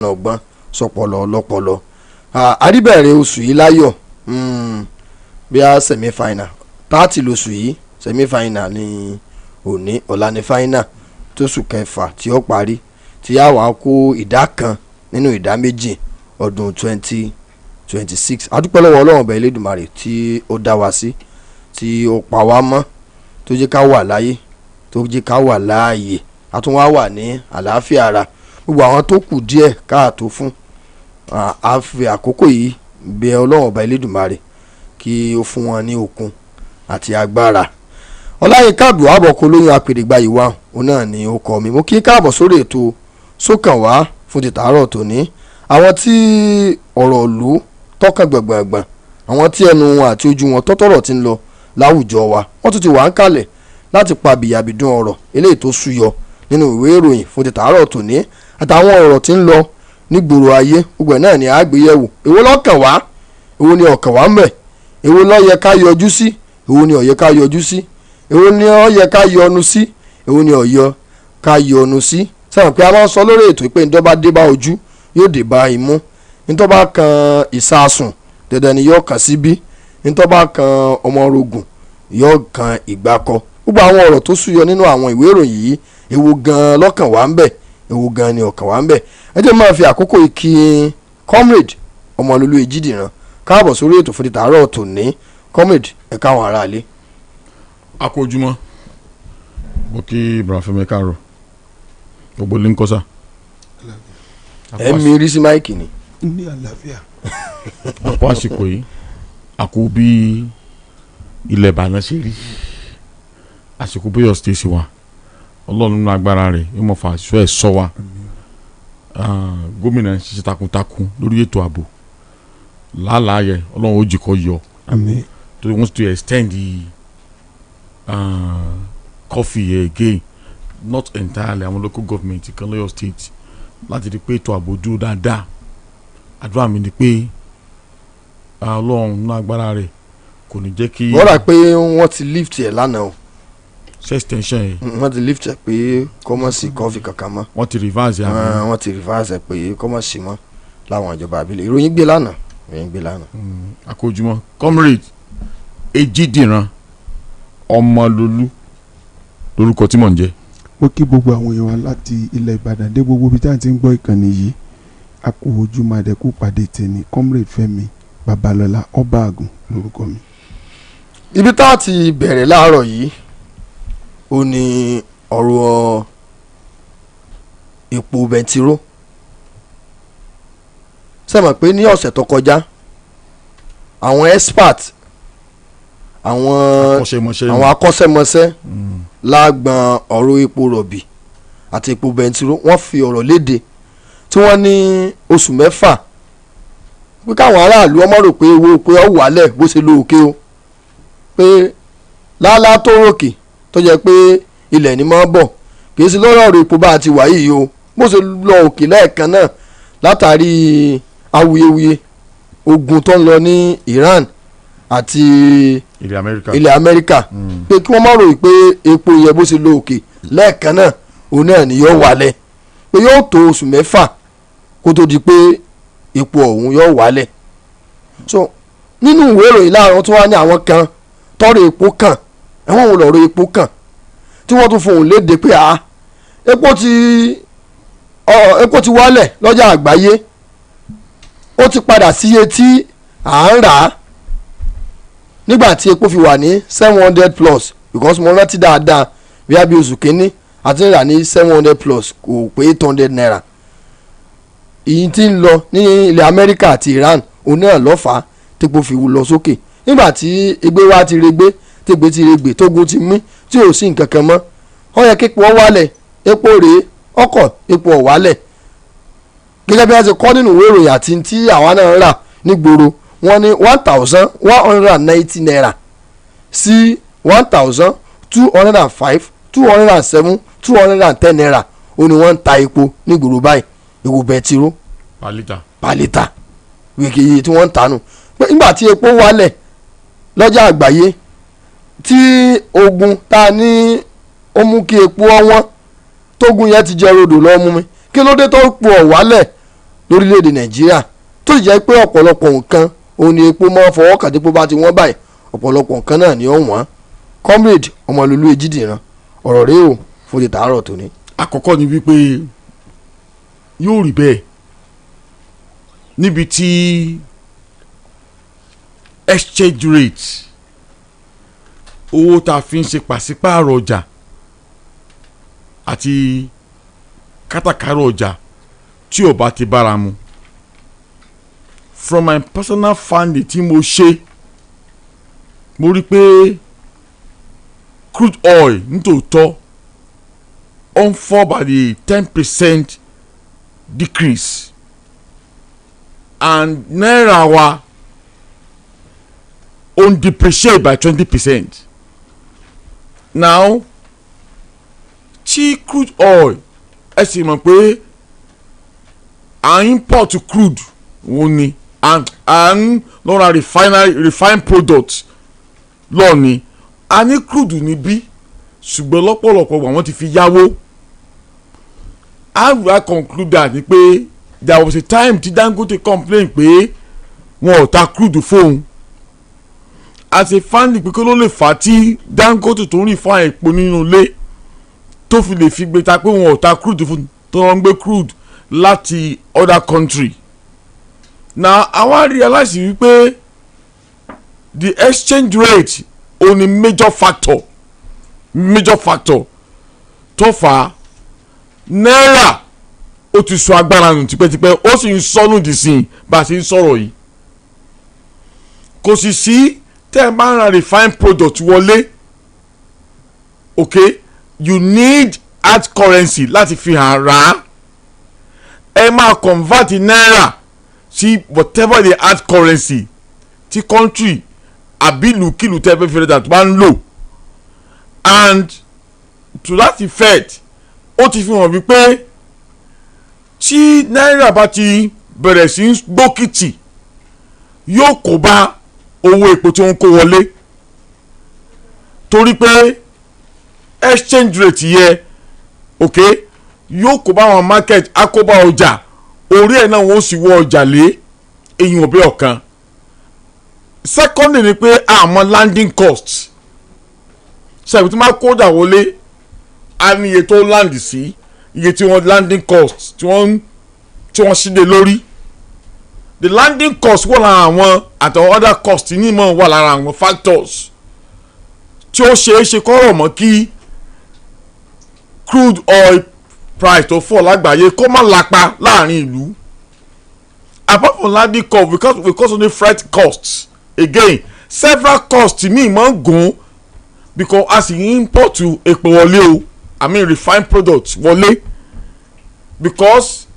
ọgbọ́n sọpọlọ ọlọ́pọlọ àríbẹ̀rẹ̀ oṣù yìí láyọ̀ bí a semi final 30 lóṣù yìí semi final ní òní ọ̀la ní final tóṣù kẹfà tí ó parí tí a wà kó ìdá kan nínú ìdá méjì ọdún 2026 adúpẹ́ lọ́wọ́ ọlọ́run ọba elédùmarè tí ó dá wa sí tí ó pa wá mọ́ tó jẹ́ ká wà láyé tó jẹ́ ká wà láàyè àtúnwá wà ní àlàáfíà ara gbogbo àwọn tó kù díẹ̀ káàtó fún a fi àkókò yìí bẹ̀ ọlọ́run ọba elédùmarè kí ó fún wọn ní okun àti agbára. Ọláyínká Abdulwahaab Oko Oloyun apèdègbà ìwà òun náà ni ó kọ mi mo kí káàbọ̀ sórí ètò sókàn wá fún ti tàárọ̀ tòní àwọn tí ọ̀rọ̀ ìlú tọ́kàn gbọ̀ngbọ̀ngbọ̀n àwọn tí ẹnu wọn àti ojú wọn tọ́tọ̀rọ̀ ti ń lọ láwùjọ wa wọ́n tún ti wà ń kalẹ̀ láti pa bìyàbìdún ọ̀rọ̀ eléyìí tó súyọ nínú ìwé ìròyìn fún ti tàárọ̀ tòní àtàwọn ọ̀rọ̀ tí ń lọ nígboro ayé gbogbo ẹ̀ náà ni àgbéyẹ̀wò èwo lọ́kàn wá èwo ni ọ̀kàn wá mẹ́ èwo ló yẹ ká yọjú sí èwo ni ó yẹ ká yọjú sí èwo ni ó yẹ ká yọnu sí èwo ni ó yẹ ká yọnu sí sẹ́wọ̀n pé a máa ń sọ lórí ètò pé nítorí bá dé bá ojú yóò dé bá imú nítorí bá kan ìsásùn dandan ni yóò kàn síbí nítorí bá kan ọmọ orogun yóò kan ìgbàkọ gbogbo àwọn ọ̀rọ̀ tó súyọ nínú àwọn ìwé ìròyìn yìí èwo gan lọ́kàn wá ń bẹ̀ èwo gan ni ọ̀kàn wá ń bẹ̀ ẹ jẹ́ máa fi àkókò ìkí comrade Ọmọlúlú Èjìdìran káàbọ̀ sórí ètò fún ti tàárọ̀ tòní comrade ẹ káwọn aráalé. a kú ojúmọ́ mo kí Ibrahim Fẹ́mi káàárọ̀ gbogbo ilé ń kọ́ sá. ẹ mi rí sí máìkì ni. ní àlàáfíà. àpò àsìkò yìí àkó bí ilẹ̀ Ìbàdàn ṣe rí àsìkò bí ọ̀sẹ̀ ṣe wà ọlọ́run nínú agbára rẹ̀ yóò mọ̀ fà aṣọ ẹ̀ sọ wa gómìnà ń ṣiṣẹ́ takuntakun lórí ètò ààbò láàláyẹ ọlọ́run ó jìkọ́ yọ tó wants to extend the coffee again not entirely àwọn local government kan lọ́yọ̀ state láti rí pé ètò ààbò dúró dáadáa àdúrà mi ni pé ọlọ́run nínú agbára rẹ̀ kò ní jẹ́ kí. wọ́n rà pé wọ́n ti lift ẹ̀ lánàá o. ṣe extension yìí. wọ́n ti lift ẹ̀ pé kọ́mọ̀sì kọ́fì kankan mọ́. wọ́n ti reverse ẹ̀ àbí. wọ́n ti reverse ẹ̀ pé kọ́mọ̀sì mọ́ láwọn ìjọba àbílẹ̀ ìròyìn gbé lánàá. àkójúmọ́ comrade Èjìdìran Ọmọlúlú lórúkọ tí mò ń jẹ́. ó kí gbogbo àwọn èèyàn wa láti ilẹ̀ Ìbàdàn dé gbogbo ibi tí a ti ń gbọ́ ìkànnì yìí a kú ojúmọ́ àdẹ́kù pàdé tèmi comrade Fẹ́mi Babalọ́lá Ọbaàgùn lórúkọ mi. ibi tá a ti bẹ̀rẹ̀ láàárọ̀ yìí ó ní ọ̀rọ̀ epo bẹntiró sẹ́mọ̀ pé ní ọ̀sẹ̀ tó kọjá àwọn expert àwọn akọ́ṣẹ́mọṣẹ́ lágbọn ọ̀rọ̀ epo rọ̀bì àti epo bẹntiró wọ́n fi ọ̀rọ̀ léde tí wọ́n ní oṣù mẹ́fà pé káwọn aráàlú ọmọ rò pé owó pé ọ wálẹ̀ bó ṣe lo òkè o pé lálá tó ròkè tó jẹ́ pé ilẹ̀ ni máa bọ̀ kì í sí lọ́rọ̀ ọ̀rọ̀ epo bá a ti wà yìí o bó ṣe lọ òkè lẹ́ẹ̀kan náà látàrí awuyewuye ogun tó ń lọ ní Iran àti ilẹ̀ Amẹ́ríkà pé kí wọ́n má rò pé epo yẹ bó ṣe lọ òkè lẹ́ẹ̀kan náà òun náà ni yóò wálẹ̀ pé yóò tó oṣù mẹ́fà kó tó di pé epo ọ̀hún yóò wálẹ̀ so nínú ìwé ìròyìn láàárọ̀ tó wá ní àwọn kan tọrọ epo kàn ẹ̀wọ̀n wò lọ́rọ̀ epo kàn tí wọ́n tún fohùn léde pé epo ti wálẹ̀ lọ́jà àgbáyé ó ti padà sí iye tí à ń rà á nígbà tí epo fi wà ní 700 plus because mo rántí dáadáa bí a bí oṣù kínní àti rà ní 700 plus kò pé 800 naira èyí tí ń lọ ní ilẹ̀ Amẹ́ríkà àti Iran òun náà lọ́fàá tepo fi lọ sókè nígbà tí egbé wa ti regbé tẹ̀gbé ti regbè tógun ti mí tí ò sí nǹkan kan mọ́ ó yẹ képo wálẹ̀ epo rèé ọkọ̀ epo ọ̀wálẹ̀ gẹ́gẹ́ bí wọ́n ti kọ́ nínú ìwé ìròyìn àti tí àwa náà rà nígboro wọ́n ní 1,190 naira sí 1,205 207 210 naira ó ní wọ́n ń ta epo nígboro báyìí epo bẹntiró pálítà wíkì iye tí wọ́n ń tanú pé nígbà tí epo wálẹ̀ lọ́jà àgbáyé tí ogun ta ní ó mú kí epo ọ̀wọ́n tógun yẹn ti jẹ́ rodò lọ́ọ́ mú mi kí ló dé tó pọ̀ wálẹ̀ lórílẹ̀‐èdè nàìjíríà tó sì jẹ́ pé ọ̀pọ̀lọpọ̀ nǹkan òun ni epo mọ́ fọwọ́ kàdé pé bá ti wọ́n báyìí ọ̀pọ̀lọpọ̀ nǹkan náà ni ó wọ́n. comrade ọmọlúlú Èjìdìran ọ̀rọ̀ rèé o fún ti tàárọ̀ tòní. àkọ́kọ́ ni wípé yóò rí bẹ́ẹ̀ níbi tí exchange rate owó tá a fi ń ṣe pàṣípààrọ̀ ọjà àti kátàkárà ọjà tí ò bá ti bára mu. From my personal finding tí mo ṣe mo rí pé crude oil nítòótọ́ ó ń fall by the 10% decrease and náírà wa ó ń depreciate by 20%. Now tí crude oil ẹ sì mọ̀ pé à ń import crude wọ́n ni and lọ́ra refined product lọ́ọ̀ni a ní crude níbí ṣùgbọ́n lọ́pọ̀lọpọ̀ àwọn ti fi yáwó. I conclude that ni pé there was a time tí Dangote complain pé wọn ò ta crude fóun as a family pé kí ló lè fà á tí Dangote tó ń rìn fún epo nínú ilé tó fi lè fi gbé ta pé wọn ò ta crude fún tó ń gbé crude láti other country. Now I wan realize wípé the exchange rate only major factor tó fà á náírà ó ti sọ agbára nù tipẹ́tipẹ́ ó sì ń sọnù dì sí bá a ṣe ń sọ̀rọ̀ yìí. Kò sì sí tẹ́ ẹ bá ń ra refined product wọlé okay you need hard currency láti fi hàn rà á ẹ máa convert náírà sí whatever the hard currency ti country àbí ìlúkìlú tẹ́ ẹ fẹ́ fi rẹ̀ dà tó bá ń lò and to that effect ó ti fi hàn wípé tí náírà bá ti bẹ̀rẹ̀ sí gbókìtì yóò kó bá owó epo tí wọ́n kó wọlé torí pé exchange rate yẹ okay yóò kó bá àwọn market akóbá ọjà orí ẹ̀ náà wọ́n sì wọ ọjà lé eyín ọ̀bẹ ọ̀kan. Secondly ni pé àmọ́ landing cost ṣàbí tí wọ́n máa kó ọjà wọlé a ní iye tó land sí iye tí wọ́n landing cost tí wọ́n ṣíde lórí. The landing cost wà lára àwọn àtàwọn other cost ní ìmọ̀ wà lára àwọn factors tí ó ṣeé ṣe kọ́rọ̀ mọ́ kí crude oil price tó fall lágbàáyé kó má lapa láàrin ìlú. Apart from landing cost because of the freight costs again several costs míì máa ń gùn because as you import epo wọlé o I mean refined products wọlé because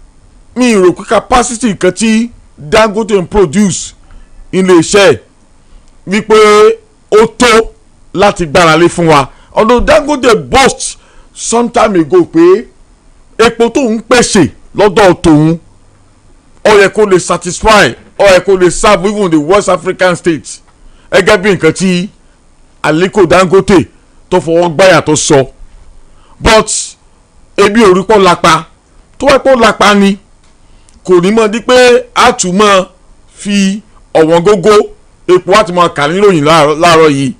mi rò pé capacity nǹkan tí Dangote ń produce ilé iṣẹ́ wípé ó tó láti gbáralé fún wa although Dangote boast some time ago pé epo tóun pèsè lọ́dọ̀ tòun ó yẹ kó lè satisfy ó yẹ kó lè serve even the West African states gẹ́gẹ́ bí nǹkan tí Aliko Dangote tó fọwọ́ gbáyà tó sọ but ebi ò rí pọ́ lápá tó wẹ́ pọ́ lápá ni kò ní mọ̀ di pé a tún mọ̀ fi ọ̀wọ́n gógó epo àti mọ̀ kà níròyìn láàárọ̀ yìí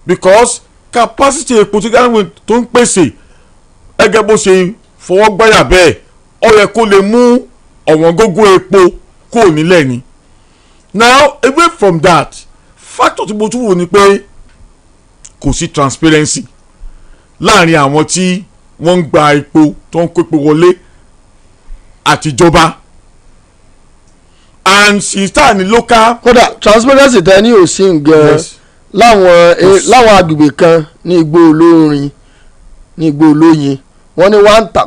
because capacity epo tí Dangote tó ń pèsè gẹ́gẹ́ bó ṣe fọwọ́ gbáyà bẹ́ẹ̀ ó yẹ kó lè mú ọ̀wọ́n gógó epo kúrò nílẹ̀ ni. Now away from that factor tí mo tún wò ni pé kò sí transparency láàrin àwọn tí wọ́n ń gba epo tó ń kó epo wọlé àtijọba and sista ni local. kódà transparency tẹ ní òsín gan láwọn agbègbè kan ní igbó olórin ní igbó olóyin wọ́n ní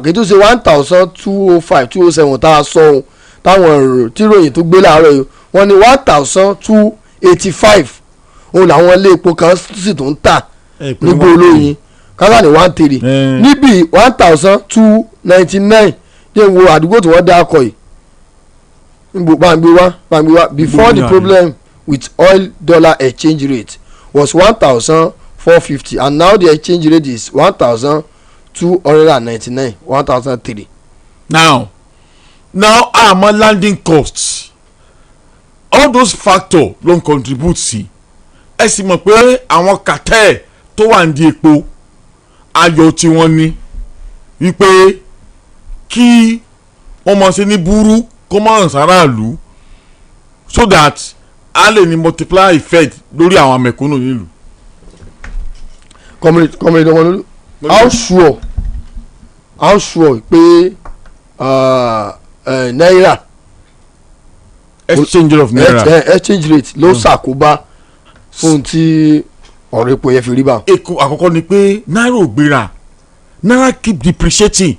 kí tó ṣe 1,205 207 tá a sọ ohun táwọn tíròyìn tó gbé láàárọ̀ yìí wọ́n ní 1,285 òun làwọn ilé epo kan sì tó ń tà nígbó olóyin kálá ní 1,3 níbi 1,299 dé wo àdúgbò tí wọ́n dá akọ yìí gbàgbé wá before the problem with oil dollar exchange rate was 1,450 and now the exchange rate is 1,299 1,003. Now now àmọ́ landing costs all those factors ló ń contribute sí ẹ sì mọ̀ pé àwọn cartel tó wà ní epo ayọ̀ tí wọ́n ní wípé kí wọ́n máa ṣe ní burú kó máa hàn sáráàlú so that a lè ní multiplier effect lórí àwọn mẹ̀kúnnù nílùú. comrade ọmọlúlú how sure pé náírà exchange rate of naira exchange rate ló ṣàkóbá fún tí ọ̀rọ̀ epo yẹn fi rí bá. èkó àkọ́kọ́ ni pé náírà ò gbéra náírà keep depreciating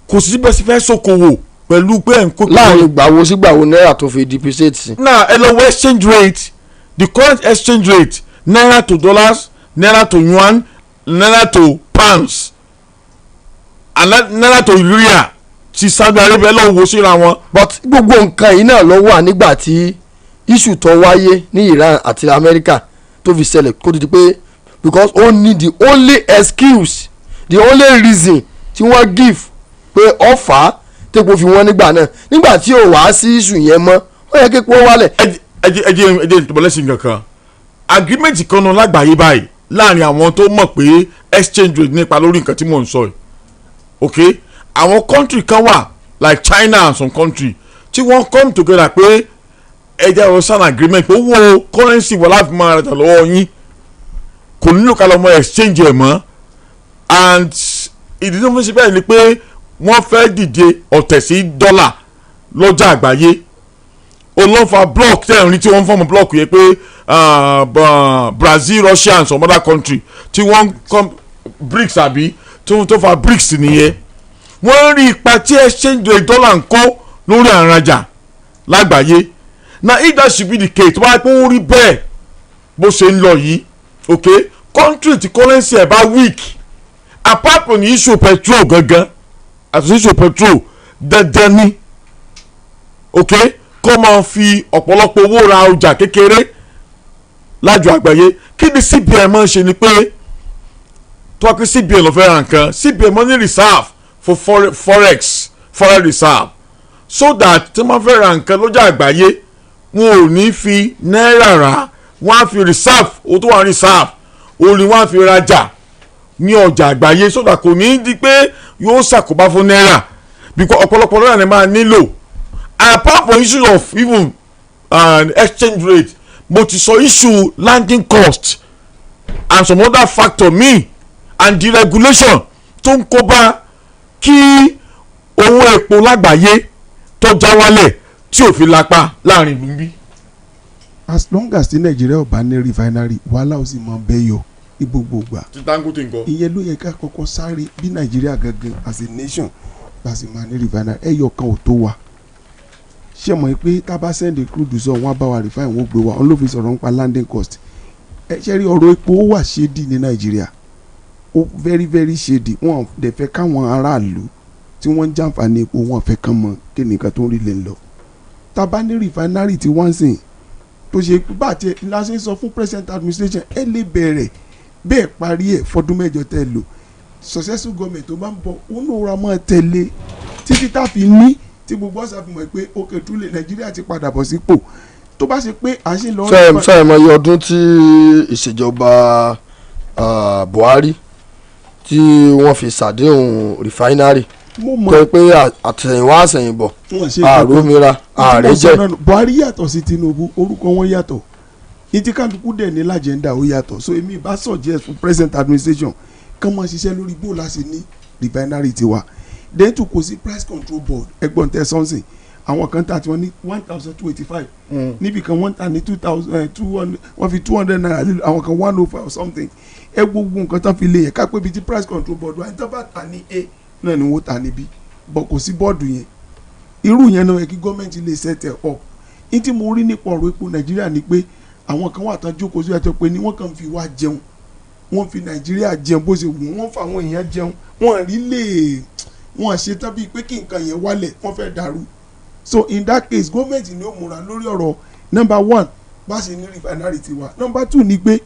kò sí bẹ́ẹ̀ sí fẹ́ ṣòkòwò pẹ̀lú pé ẹ̀ ń kó. láàrin gbàwo sí gbàwo náírà tó fi depreciate sí. now ẹ lọ wọ exchange rate the current exchange rate naira to dollars naira to yuan naira to pounds and naira to riyal ti Saudi Arabia lọ wo síra wọn. but gbogbo nǹkan yìí náà ló wà nígbà tí issue tó wáyé ní Iran àti America tó fi ṣẹlẹ̀ kó tó di pé because ó ní the only excuse the only reason tí wọ́n give pé ọ̀fà tẹ́kọ̀ fi wọ́n nígbà tí ò wá sí issue yẹn mọ́ ó yẹ kí wọ́n wálẹ̀. ẹ ìtọ́bọ̀lẹ́sìn kankan agreement kan náà lágbàáyé báyìí láàrin àwọn tó mọ̀ pé exchange rate nípa lórí nǹkan tí mò ń sọ yìí okay àwọn country kan wà like China and some country tí wọ́n come together pé ẹja ọ̀rọ̀ sign agreement pé owó currency wọ́n láti máa rẹ̀ tà lọ́wọ́ yín kò nílò ká lọ́mọ exchange ẹ̀ mọ́ and ìdí tó fi ṣe bẹ́ẹ̀ ni pé wọ́n fẹ́ dìde ọ̀tẹ̀ sí dọ́là lọ́jà àgbáyé olóńfà block tẹ̀rín tí wọ́n fọ́ọ̀mù block yẹ pé Brazil Russia and some other country tí wọ́n come BRICS àbí tó fa BRICS nìyẹn wọ́n rí ipa tí exchange rate dọ́là ń kó lórí àrajà lágbàáyé na if that should be the case tó bá yẹ pé ó rí bẹ́ẹ̀ bó ṣe ń lọ yìí okay country tí currency ẹ̀ bá weak apart from the issue petrol gangan àti issue petrol dandan ni okay kó máa fi ọ̀pọ̀lọpọ̀ owó ra ọjà kékeré lájọ àgbáyé kí ni CBN máa ń ṣe ni pé tó wá pé CBN ló fẹ́ ra nǹkan CBN máa ní reserve for forex reserve so that tí wọ́n fẹ́ ra nǹkan lọ́jà àgbáyé wọn ò ní fi náírà rà wọ́n á fi reserve owó tó wà reserve òun ni wọ́n á fi rajà ní ọjà àgbáyé so that kò ní di pé yóò ṣàkóbá fún náírà because ọ̀pọ̀lọpọ̀ náírà ni máa nílò apart from issue of even exchange rate mo ti sọ issue landing cost and some other factor míì and deregulation tó ń kó bá kí owó epo lágbàáyé tó já wálẹ̀ tí ò fi lápá láàrin ìlú bí. as long as ti Nàìjíríà ò bá ní refinery wàhálà ó sì máa bẹ́ yọ ní gbogbo ìgbà. ti Dangote nǹkan. ìyẹn ló yẹ ká kọ́kọ́ sáré bí Nàìjíríà gangan as a nation bá sì máa ní refinery ẹyọ kan ò tó wa. ṣé mọ̀ pé tá a bá send crude sọ wọ́n á bá wa refine wọ́n gbé wa ọ̀n ló fi sọ̀rọ̀ nípa landing cost. ẹ ṣe rí ọ̀rọ̀ epo ó wà shady ní Nàìjíríà ó very very shady wọn dẹ̀ fẹ́ káwọn aráàlú tí wọ́n ń jàǹfààní epo wọn fẹ́ kán mọ kí nìkan tó ń rí lè lọ. tá a bá ní refinery tí wọ́n ń sìn tó ṣe bá a ti la ṣe sọ fún present administration ẹ lè bẹ̀rẹ̀ bẹ́ẹ̀ parí ẹ̀ fọdún mẹ́jọ tẹ́ lò successful government tó bá ń bọ̀ ó ní òra máa tẹ̀lé títí tá a fi ní tí gbogbo ọ̀sà fi mọ̀ pé òkè túlẹ̀ Nàìjíríà ti padà bọ̀ sípò tó bá ṣe pé à ń ṣe lọ. sọ mọ iye ọdún tí ìṣèjọba Buhari tí wọ́n fi ṣàdéhùn refinery tó pé àtẹ̀yìnwá àṣẹ̀yìnbọ̀ àròmìnira ààrẹ jẹ́. Buhari yàtọ̀ sí Tinubu orúkọ wọn yàtọ̀ ìtí kálukú dẹ̀ ní lájẹ̀ndà ó yàtọ̀ so èmi bá suggest fún present administration kán máa ṣiṣẹ́ lórí bó la ṣe ní refinery tiwa then tún kò sí price control board ẹgbọ́n tẹ sọ́nsìn àwọn kan tà tí wọ́n ní 1,285 níbi kan wọ́n tà ní 2,200 wọ́n fi 200 naira lílo àwọn kan 105 or something ẹ gbogbo nǹkan tán fi lé yẹn ká pé bíi ti price control board wáyé tán bá tà ní A náà ni wọ́n tà níbí bọ̀ kò sí bọ́ọ̀dù yẹn irú yẹn náà yẹ kí gọ́ọ̀mẹ̀ntì lè set ẹ̀ up ní tí mo rí nípa ọ̀rọ̀ epo Nàìjíríà ni pé àwọn kan wà tán jókòó sí ẹjọ́ pé ní wọ́n kàn fi wá jẹun wọ́n fi Nàìjíríà jẹun bó ṣe wù wọ́n fa àwọn èèyàn jẹun wọ́n rí lè wọ́n ṣe tán bíi pé kí nǹkan yẹn wálẹ̀ wọ́n fẹ́ dàrú so in that case gọ́ọ̀mẹ̀ntì ni ó múra lórí ọ̀rọ̀ number one bá ṣe ní refinery tiwa number two ni pé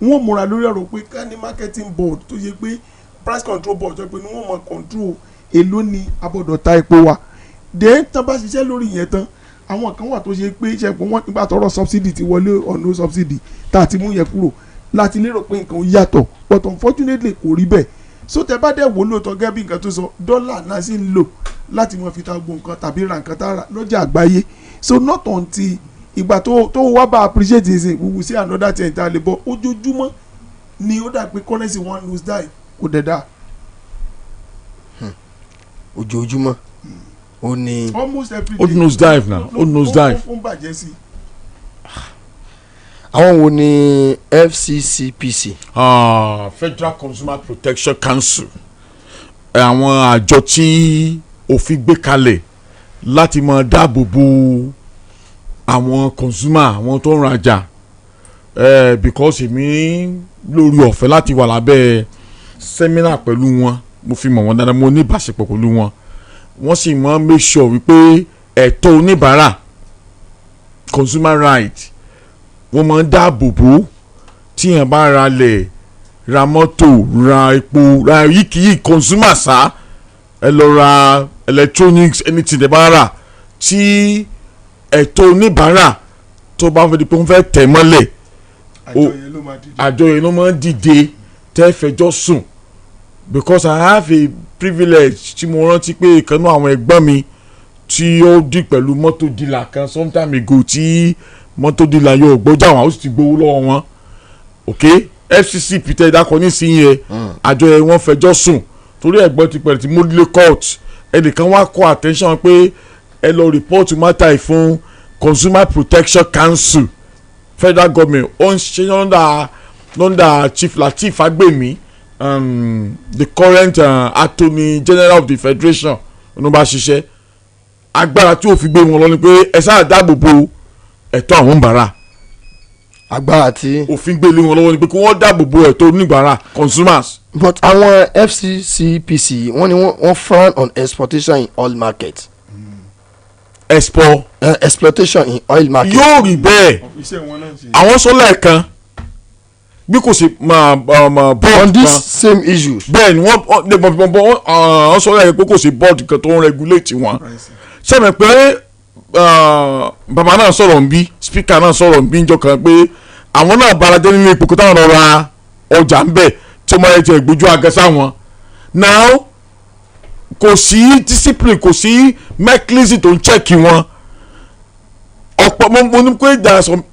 wọ́n múra lórí ọ̀rọ̀ pé ká ní marketing board tó yẹ pé price control board tó yẹ pé ní wọ́n máa control èló ni abọ́dọ̀ ta epo wa then tán bá ṣiṣẹ́ lórí yẹn tán àwọn kan wà tó ṣe pé iṣẹ́ pé wọ́n nígbà tọrọ subsidy ti wọlé ọ̀nà subsidy tá a ti mú yẹn kúrò láti lérò pé nǹkan yàtọ̀ but unfortunately kò rí bẹ́ẹ̀ so tẹ bá dẹ̀ wò lóòótọ́ gẹ́gẹ́ bí nǹkan tó sọ dọ́là náà sì ń lò láti mọ̀ fi ta gbó nǹkan tàbí ra nǹkan tá a rà lọ́jà àgbáyé so not until ìgbà tó wá bá appreciate it we will see another thing tá a lè bọ́ ojoojúmọ́ ni ó dà pé currency one lose die kò dẹ̀ dá. ojoojúmọ́ ó ní. almost every day ó nose dive now ó nose dive. ó ń bàjẹ́ sí i. àwọn wo ni FCCPC. Federal Consumer Protection Council àwọn àjọ tí òfin gbé kalẹ̀ láti máa dáàbò bo àwọn consumer àwọn tó ń rajà because èmi lórí ọ̀fẹ́ láti wà lábẹ́ seminar pẹ̀lú wọn mo fi mọ̀ wọ́n dáadáa mo ní ìbáṣepọ̀ pẹ̀lú wọn wọ́n sì máa make sure wípé ẹ̀tọ́ oníbàárà consumer right wọ́n máa ń dáàbò bò tíyẹn bá ra lẹ̀ ra mọ́tò ra epo ra yíkìyí consumer sá ẹ lọ ra electronics anything ẹ bá rà tí ẹ̀tọ́ oníbàárà tó bá fẹ́ di pé wọ́n fẹ́ tẹ̀ mọ́lẹ̀ àjọ yẹn ló máa ń dìde tẹ́ fẹjọ́ sùn because I have a privilege tí mo rántí pé ìkànnì àwọn ẹ̀gbọ́n mi tí ó dì pẹ̀lú mọ́tò dealer kan sometime ago tí mọ́tò dealer yóò gbọ́jà wọn ó sì ti gbowó lọ́wọ́ wọn ok FCC peter ìdákọ̀ nísìnyí yẹn àjọ yẹn wọ́n fẹjọ́ sùn torí ẹ̀gbọ́n ti pẹ̀lú ti modile court ẹnìkan wá kọ́ attention pé ẹ lọ report matter yìí fún Consumer Protection Council federal government ó ń ṣe lọ́ndà Chief Lateef Fagbemi the current attorney general of the federation ló bá ṣiṣẹ́ agbára tí ó fi gbé wọn lọ ni pé ẹ sáà dáàbò bo ẹ̀tọ́ àwọn bàrà agbára tí. òfin gbé lé wọn lọ́wọ́ ni pé kí wọ́n dáàbò bo ẹ̀tọ́ oníbàárà consumers. but àwọn FCCPC wọ́n ní wọ́n frown on exportation in oil market. exploitation in oil market. yóò rí bẹ́ẹ̀ àwọn sọ lẹ́ẹ̀kan bí kò sí board on this same issue. bẹ́ẹ̀ ni wọ́n sọ lẹ́ẹ̀kan pé kò sí board kan tó ń regulate wọn. sẹ́mi pé bàbá náà sọ̀rọ̀ nbí speaker náà sọ̀rọ̀ nbí njọ́ kan pé àwọn náà bára jẹ́ nínú ipò kó táwọn lọ ra ọjà ń bẹ̀ tí ó máa yẹ jẹ́ ìgbójú agẹ́sà wọn. now kò sí discipline kò sí mechanism tó ń check wọn ọ̀pọ̀ mo ní pé there are some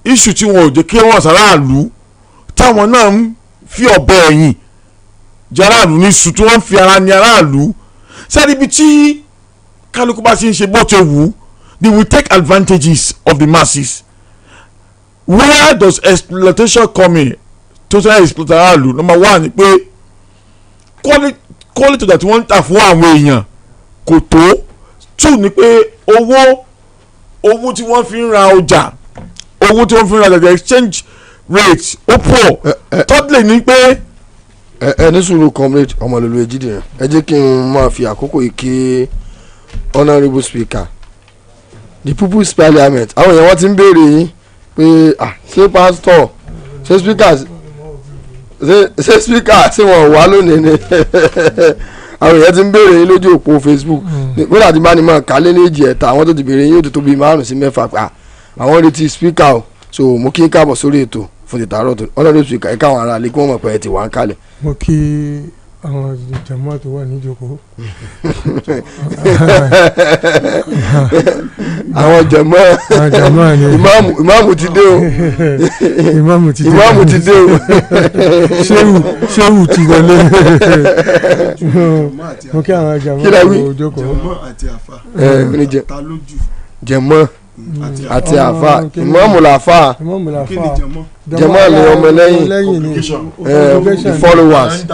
issue tí wọn ò jẹ́ kí wọ́n sàráàlú táwọn náà ń fi ọ̀bẹ ẹ̀yìn jẹ́ aráàlú ní sùn tí wọ́n ń fi ara ní aráàlú sẹ́ni ibi tí kálukú bá ṣe ń ṣe bó ṣe wù ú they will take advantages of the masses where does exploitation come in total exploit aráàlú number one ni pé quality that wọ́n ń tà fún àwọn èèyàn kò tó two ni pé owó tí wọ́n fi ń ra ọjà owó tí wọ́n fi ń ra ọjà exchange rate ó pọ̀ thirdly ni pé. ní sùúrù comrade ọmọlúlu ejide ẹ jẹ́ kí n máa fi àkókò yìí kí honourable speaker the people's parliament àwọn èèyàn wọ́n ti ń béèrè yín pé ṣé pastor ṣé speaker ṣé wọ́n wà lónìí ni àwọn èèyàn ti ń béèrè yín lójú òpó Facebook nígbà tí bá ní mọ̀ kálé ní èjì ẹ̀ta àwọn tó ti béèrè yín yóò tó bí 5 sí 6 pa àwọn retí speaker o so mo kí n káàbọ̀ sórí ètò fún ìtàárọ̀ tó honourable speaker ẹ̀ka àwọn ará ilé kí wọ́n mọ̀ pé ẹ ti wà ń kalẹ̀. mo kí àwọn jàmọ́ tó wà níjókòó. àwọn jàmọ́ ni ìmáàmù ti dé o ìmáàmù ti dé o ṣéwù ti wọlé. mo kí àwọn jàmọ́ tó jókòó. jẹmọ́ àti àfa ìmáàmù làfa jẹmọ́ ni ọmọ lẹ́yìn the followers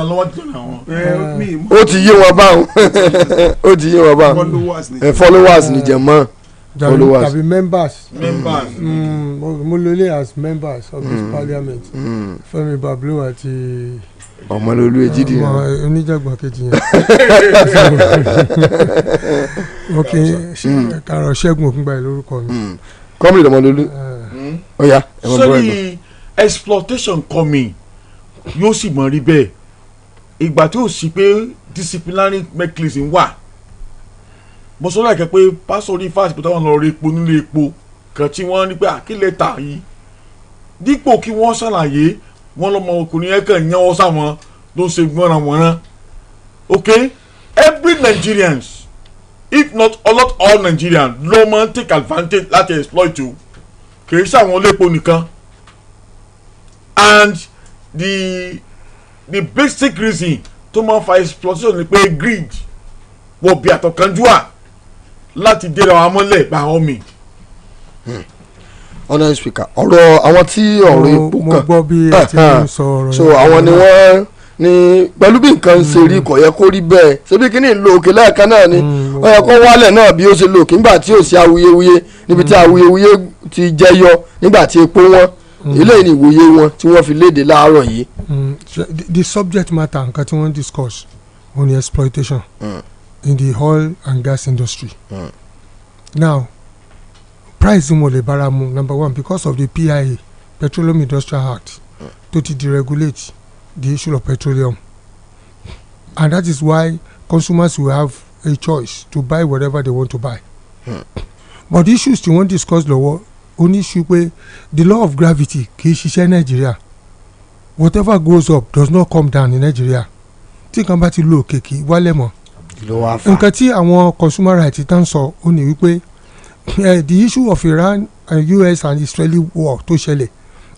ó ti yé wọn báwọn ó ti yé wọn báwọn followers ni jẹmọ́ followers tàbí members mo lólè as members of this parliament Fẹ́mi Bablo àti ọmọlúlu ejidi yẹn oníjàgbọ́n kejì yẹn ok kàrọ̀ Ṣẹ́gun Ògúngbàyè lórúkọ mi. kọ́mìnì ọmọlúlu ọ̀ya ẹ̀wọ̀n bọ́ọ̀ ẹ̀gbọ́n. sẹ́ni exploitation coming yóò sì mọ̀ rí bẹ́ẹ̀ ìgbà tí ó sì pé disciplinary mechanism wà mo sọ láìpẹ́ pé pásítọ̀ ní fásitì pé táwọn lọ rí epo nílé epo kan tí wọ́n ní pé àkílẹ̀ tà yìí dípò kí wọ́n ṣàlàyé wọ́n lọ́mọ ọkùnrin yẹn kàn yẹn wọ́n sáwọn ló ń ṣe gbọ́nranwọ̀nran. Okay, every Nigerians if not all Nigerians ló máa ń take advantage láti exploit o kì í ṣàwọn olóòpó nìkan and the basic reason tó máa ń fa exploitation ni pé greed wọ bí àtọ̀kánjúà láti dèrò àwọn amọ́lẹ̀ bá wọn mi. honourable speaker ọ̀rọ̀ àwọn tí ọ̀rọ̀ epo kan mo gbọ́ bí ẹ ti ń sọ ọ̀rọ̀ so àwọn ni wọ́n ní pẹ̀lú bí nǹkan ṣe rí kò yẹ kó rí bẹ́ẹ̀ ṣebí kí ni lo òkè lẹ́ẹ̀kan náà ni ó yẹ kó wálẹ̀ náà bí ó ṣe lo òkè nígbà tí ò sí awuyewuye níbi tí awuyewuye ti jẹyọ nígbà tí epo wọn eléyìí ni ìwòye wọn tí wọ́n fi léde láàárọ̀ yìí. The subject matter nǹkan tí wọ́n discuss on the exploitation in the oil and gas industry. Now price wọn lè bára mu number one because of the PIA Petroleum Industrial Act tó ti deregulate the issue of petroleum, and that is why consumers will have a choice to buy whatever they want to buy. But the issues tí wọ́n discuss lọ́wọ́ ó ní issue pé the law of gravity kì í ṣiṣẹ́ Nàìjíríà, whatever goes up does not come down in Nigeria. tí nǹkan bá ti lo òkè kì í wálẹ̀ mọ́. nǹkan tí àwọn consumer rights tán sọ ó ní wípé the issue of Iran and US and Israeli war tó ṣẹlẹ̀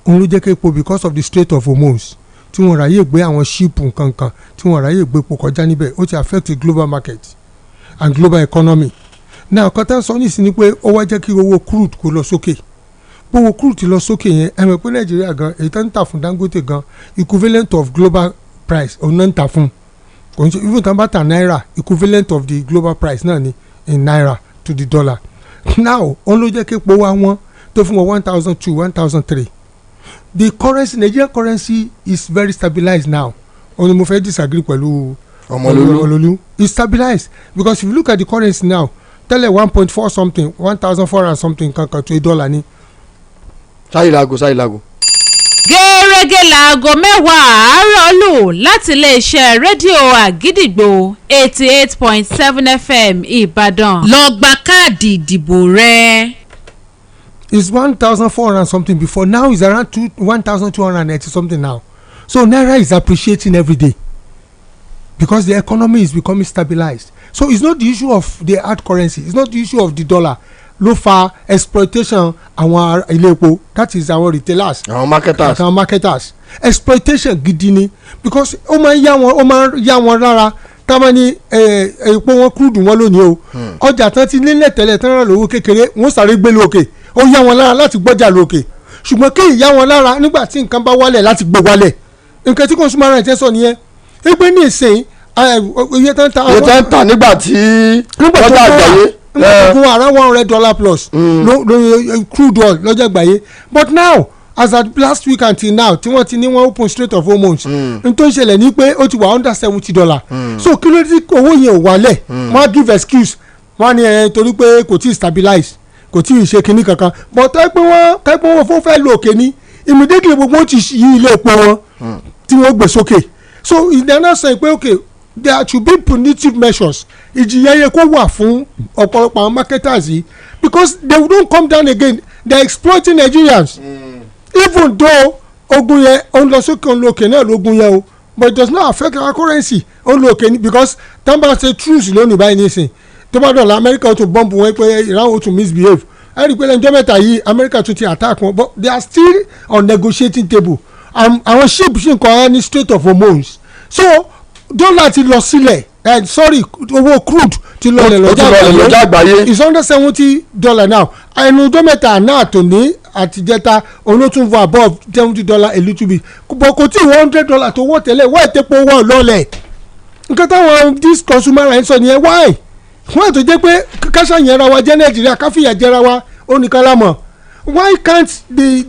òun ló jẹ́ képo because of the Strait of Hormuz tí wọ́n ráyè gbé àwọn ṣíìpù nǹkankan tí wọ́n ráyè gbé epo kọjá níbẹ̀ ó ti affect the global market and global economy. Now kọ́tà sọ ní ìsinmi pé ó wá jẹ́ kí owó crude kó lọ sókè. Owó crude ti lọ sókè yẹn ẹ mọ̀ pé Nàìjíríà gan èyí tó ń tà fún Dangote gan equivalent of global price òun náà ń tà fún kò ń ṣe even tó ń bá tà náírà equivalent of the global price náà ni in naira to the dollar. Now òun ló jẹ́ kí epo wá wọ́n tó fún wọn 1,002 1,003. The currency Nigerian currency is very stabilized now. Òun ni mo fẹ́ disagree pẹ̀lú Ọmọlólú. It's stabilized because if you look at the currency now tẹ́lẹ̀ 1.4 something 1,400 something kankan to $1 ni. sáyìlágo. gẹ́rẹ́gẹ́ láago mẹ́wàá àárọ̀ lù láti iléeṣẹ́ rédíò àgídìgbò 88.7 FM Ìbàdàn. Lọ gba káàdì ìdìbò rẹ. It's 1,400 something before, now it's around 1,290 something now. So naira is appreciating every day because the economy is becoming stabilized. So it's not the issue of the hard currency, it's not the issue of the dollar. Ló fa exploitation àwọn ilé epo, that is our retailers, àwọn marketers exploitation gidi ni because ó máa ń yá wọn rárá táwọn ní epo wọn crude wọn lónìí o ọjà tán ti nílẹ̀ tẹ́lẹ̀ tán rà lówó kékeré wọ́n sáré gbé lókè ó yá wọn lára láti gbọ́jà lókè ṣùgbọ́n kí ìyá wọn lára nígbà tí nǹkan bá wálẹ̀ láti gbé wálẹ̀ nǹkan tí consumer rights sọ nìyẹn pé ní ìsìn iye tán ta nígbà tí lọ́jà àgbáyé fún around $100 plus crude oil lọ́jà àgbáyé but now as at last week until now tí wọ́n ti ní wọ́n open Strait of Hormuz n tó ń ṣẹlẹ̀ ní pé ó ti wà under $70 so kí ló dé owó yẹn ò wálẹ̀ wọ́n á give excuse wọ́n á ní torí pé kò tí ì stabilize kò tí ì ṣe kinní kankan but tẹ́pẹ́ wọn fún fẹ́ lo òkè ní immediately gbogbo ti yí ilé epo wọn tí wọ́n gbé sókè so ìdáná sọ pé okay there should be punitive measures ìjìyà kó wà fún ọ̀pọ̀lọpọ̀ àwọn marketers yìí because they don't come down again they are exploiting Nigerians even though ogun yẹn òun lọ sókè òun lókè náà lógun yẹn o but it does not affect our currency òun lókè ni because tamba ṣe truce lónìí báyìí nísìn tó bá dọ̀la America ó tún bọ́ǹbù wọn pé Iran ó tún misbehave ẹ̀rí pé lẹ́jọ́ mẹ́ta yìí America tún ti attack wọn but they are still on negotiating table àwọn ship ṣì ń kọ́ ní Strait of Hormuz so dọ́là ti lọ sílẹ̀ sorry owó crude ti lọlẹ̀ lọ́jà àgbáyé it's under $70 now ẹnu ọjọ́ mẹ́ta náà tó ní àtijẹ́ta olótún fún above $70 a little bit but kò tí $100 tó wọ́ tẹ́lẹ̀ wọ́n ètèpọ̀ wọ́n lọ́lẹ̀ nǹkan táwọn this consumer rights sọ nìyẹn why wọ́n ètò jẹ́ pé káṣá yẹn ra wa jẹ́ Nàìjíríà káfíyà jẹ́ra wa oníkàlámọ̀ why can't the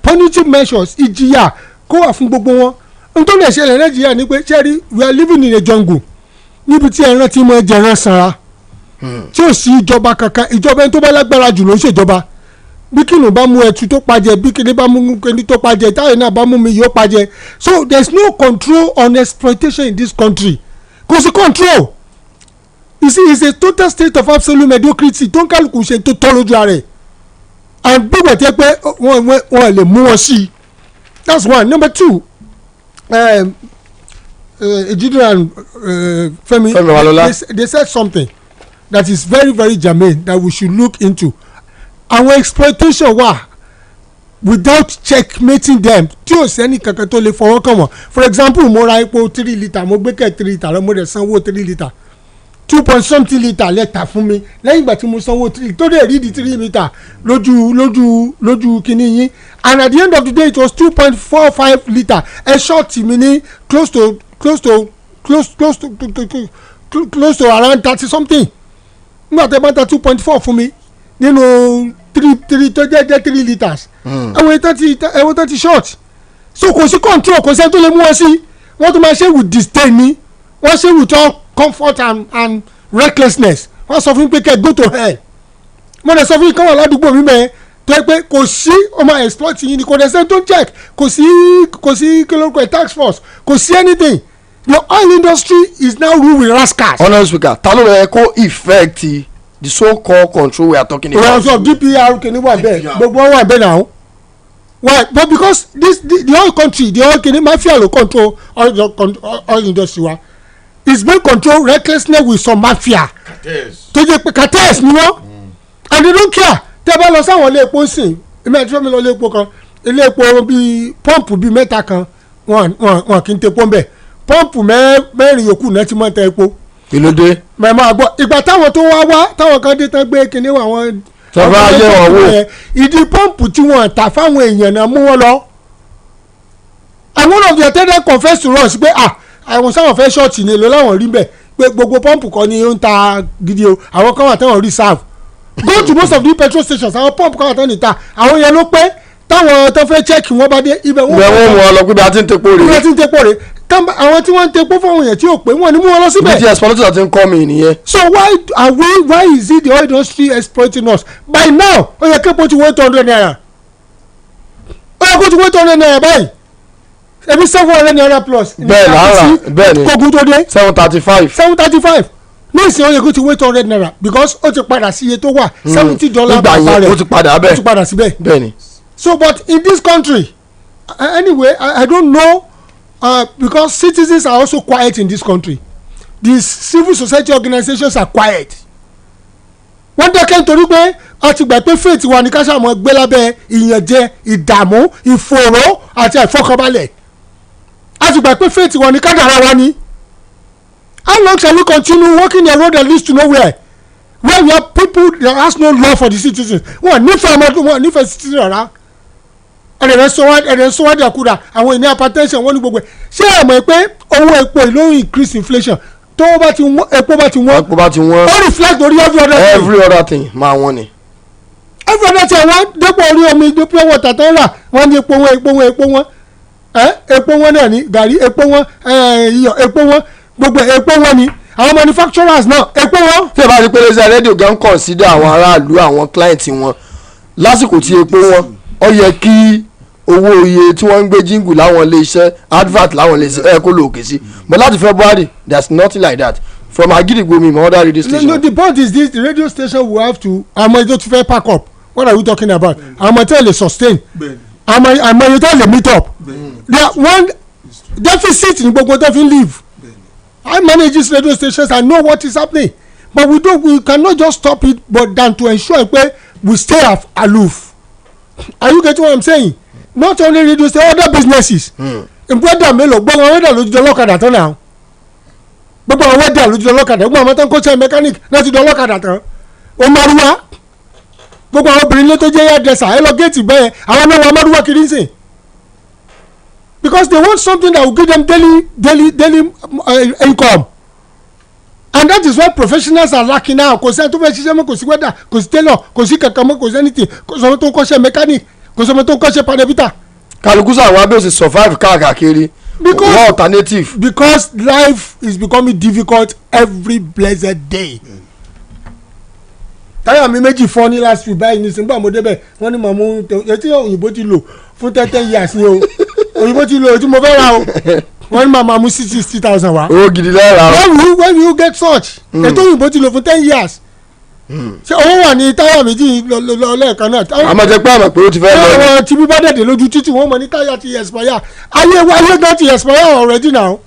punitive measures ìjìyà kó wà fún gbogbo wọn nítorí ẹ̀ṣẹ̀lẹ̀ Nàìjíríà ni pé ṣẹ́rí we are living in a jungle níbi tí ẹran ti mọ jẹran sanra tí ò sí ìjọba kankan ìjọba ẹni tó bá lágbára jù ló ń ṣèjọba bí kìnnìún bá mú ẹtù tó pajẹ bí kìnnìún bá mú kìnnìún tó pajẹ táyà náà bá mú mi yóò pajẹ so there is no control on exploitation in this country kò sí control you see it's a total state of absolute mediocrity tó ń kálukú ṣe tó tọ́ lójú ara ẹ̀ and gbogbo ẹ̀ tẹ́ pé wọ́n lè mú wọn sí i that's one. Number two Ejidu and Femi they said something that is very very germane that we should look into. Our exploitation wà without checkmating them tí o sẹ́ni kankan tó lè fọwọ́ kàn wọ́n. For example mo ra epo 3 litre mo gbé kẹ́ 3 litre lọ mo dẹ̀ sanwó 3 litre 2.something litre lẹ́tà fún mi lẹ́yìn ìgbà tí mo sanwó 3 tó dẹ̀ rí di 3 litre lójú kínní yín and at the end of the day it was 2.45 litre ẹ ṣọ́ọ̀tì mi ní close to around 30 something nígbà tẹ́ bá ta 2.4 fún mi nínú 3 tó jẹ́ 3 litres ẹ̀wọ̀n tó ti short so kò sí control kò sẹ́ni tó lè mú wọn sí wọ́n tún máa ṣe with disdain ni wọ́n ṣe with all comfort and recklessness wọ́n sọ fún mi pé kẹ́ go to hell mo lè sọ fún mi káwọn aládùúgbò mi mẹ́ẹ̀ tó yẹ pé kò sí ọmọ exploit yìí ni kò dẹ̀ sẹ́ni tó ń check kò sí kílódé tax force kò sí anything the oil industry is now ruled with rascals. honest speaker ta ló rẹ kó effect the so-called control we are talking about. well so DPR kìíní wà bẹ́ẹ̀ gbogbo wọn wà bẹ́ẹ̀ náà why but because the oil country the oil kìíní mafia ló control oil industry wa it's been control recklessness with some mafia tó jẹ́ pé cartels ni wọ́n and they don't care tẹ́ bá lọ sáwọn ilé epo sìn èmi àti fẹ́mi lọ ilé epo kan ilé epo bíi pọ́ǹpù bíi mẹ́ta kan wọn kì í tepo ń bẹ̀ pọ́ǹpù mẹ́rin yòókù náà ti máa tẹ epo. kí ló dé. mẹ máa gbọ́ ìgbà táwọn tó wá táwọn kan dé tán gbé kinní àwọn. tọ́ba ayé wọn wò. ìdí pọ́ǹpù tí wọ́n tà fáwọn èèyàn náà mú wọn lọ. and one of their traders confess to us pé àwọn sáwọn fẹ́ ṣọ́ọ̀tì ni èlò láwọn rí bẹ́ẹ̀ pé gbogbo pọ́ǹpù kan ni ó ń ta gidi o àwọn kan wà táwọn reserve go to most of the petrol stations àwọn pọ́ǹpù kan wà táwọn níta àwọn yẹn ló pé táwọn tó fẹ́ check wọn bá dé ibẹ̀ wọ́n mú wọn lọ pé bí a ti ń tepo rè. àwọn tí wọ́n ń tepo fáwọn èèyàn tí ò pé wọ́n ní mú wọn lọ síbẹ̀. bí ti exploitation ti ń kọ́ mi nìyẹn. so why is it the oil industry exploiting us by now ó yẹ képo ti wọ́n 200 naira ó yẹ kó ti wọ́n 200 naira báyìí ebi 700 naira plus. bẹ́ẹ̀ lára bẹ́ẹ̀ ni kogun tó dé. 735 ní ìsìn ó yẹ kó ti wọ́n 200 naira because ó ti padà sí iye tó wà $70 per barrel ó ti padà bẹ́ẹ̀ ó ti padà síbẹ̀. bẹ́ẹ̀ ni. so but in this country anyway I don't know because citizens are also quiet in this country the civil society organizations are quiet wọ́n dẹ́kẹ́ nítorí pé a ti gbà pé faith wa ní ká ṣàmọ́ gbé lábẹ́ ìyànjẹ ìdààmú ìfòòró àti àìfọkànbalẹ̀ a ti gbà pé faith wa ní ká dára wa ni how long shall we continue walking a road that leads to nowhere where we have people that has no love for the citizens wọ́n nífẹ̀ẹ́ citizens rárá ẹ̀rẹ̀ sọ́wádìí àkúrà àwọn ènìyàn hypertension wọ́n ní gbogbo ẹ̀ ṣé ẹ mọ̀ pé owó epo ló increase inflation tó bá ti wọ́n epo bá ti wọ́n ó reflect orí every other thing máa wọ́n ni. every other thing wọ́n dépò orí omi pure water tó ń rà wọ́n ní epo wọn epo wọn náà ní gàrí epo wọn iyọ̀ epo wọn gbogbo epo wọn ni àwọn manufacturers náà epo wọn. tí ẹ bá rí pé lẹ́sẹ̀ rédíò gan consider àwọn aráàlú àwọn client wọn lásìkò tí epo wọn ó yẹ kí owó iye tí wọ́n ń gbé jíǹgù láwọn ilé iṣẹ́ advert láwọn ilé iṣẹ́ kó lò òkè sí but láti February there's nothing like that from Agidigbo mi other radio station. no the point is this the radio station will have to àmọ́ ètò tí fẹ́ pack up what are we talking about àmọ́ ètò lè sustain àmọ́ ètò lè meet up there one deficit ní gbogbo tó fi ń live I manage these radio stations I know what is happening but we cannot just stop it but than to ensure pé we stay aloof. Are you getting what I'm saying? Not only radio station other businesses. Ìgbọ́dọ̀ mélòó gbogbo àwọn wẹ́dà lójú ọlọ́kadà tán náà gbogbo àwọn wẹ́dà lójú ọlọ́kadà gbogbo àwọn tó ń kọ́ṣẹ́ mechanic náà ti di ọlọ́kadà tán ó maruwa gbogbo àwọn obìnrin lé tó jẹ́ hairdresser ẹ lọ géètì bẹ́ẹ̀ àwọn náà wọ́n maruwa kiri ń sìn because they want something that will give them daily income and that is why professionals are lacking now kò sẹ́ni tó fẹ́ ṣiṣẹ́ mọ́ kò sí wẹ́dà kò sí tailor kò sí kankan mọ́ kò sí anything kò sọ́mọ́ tó ń kọ́ṣẹ́ mechanic kò sọ́mọ́ tó ń kọ́ṣẹ́ panebita. kálukú sàwọn abẹ́ òsì survive káàkiri no alternative. because life is becoming difficult every blessed day. táyà mi méjì fọ́ ní last week báyìí ní sìngbà mo débẹ̀ wọ́n ní màmú etí òyìnbó ti lò fún 10 years ni o òyìnbó ti lò ètí mo fẹ́ ra o wọ́n máa mú 60,000 wá. owó gidi lẹ́ra. when you get such. ètò òyìnbó ti lò fún 10 years. ṣé owó wà ní táyà méjì lẹ́ẹ̀kan náà. àmọ́ jẹ́ pé àmọ̀ pé ó ti fẹ́ lọ. àwọn tí bí bá dẹ̀dẹ̀ lójú títì wọ́n mọ̀ ní táyà ti expire ayé gan ti expire already now.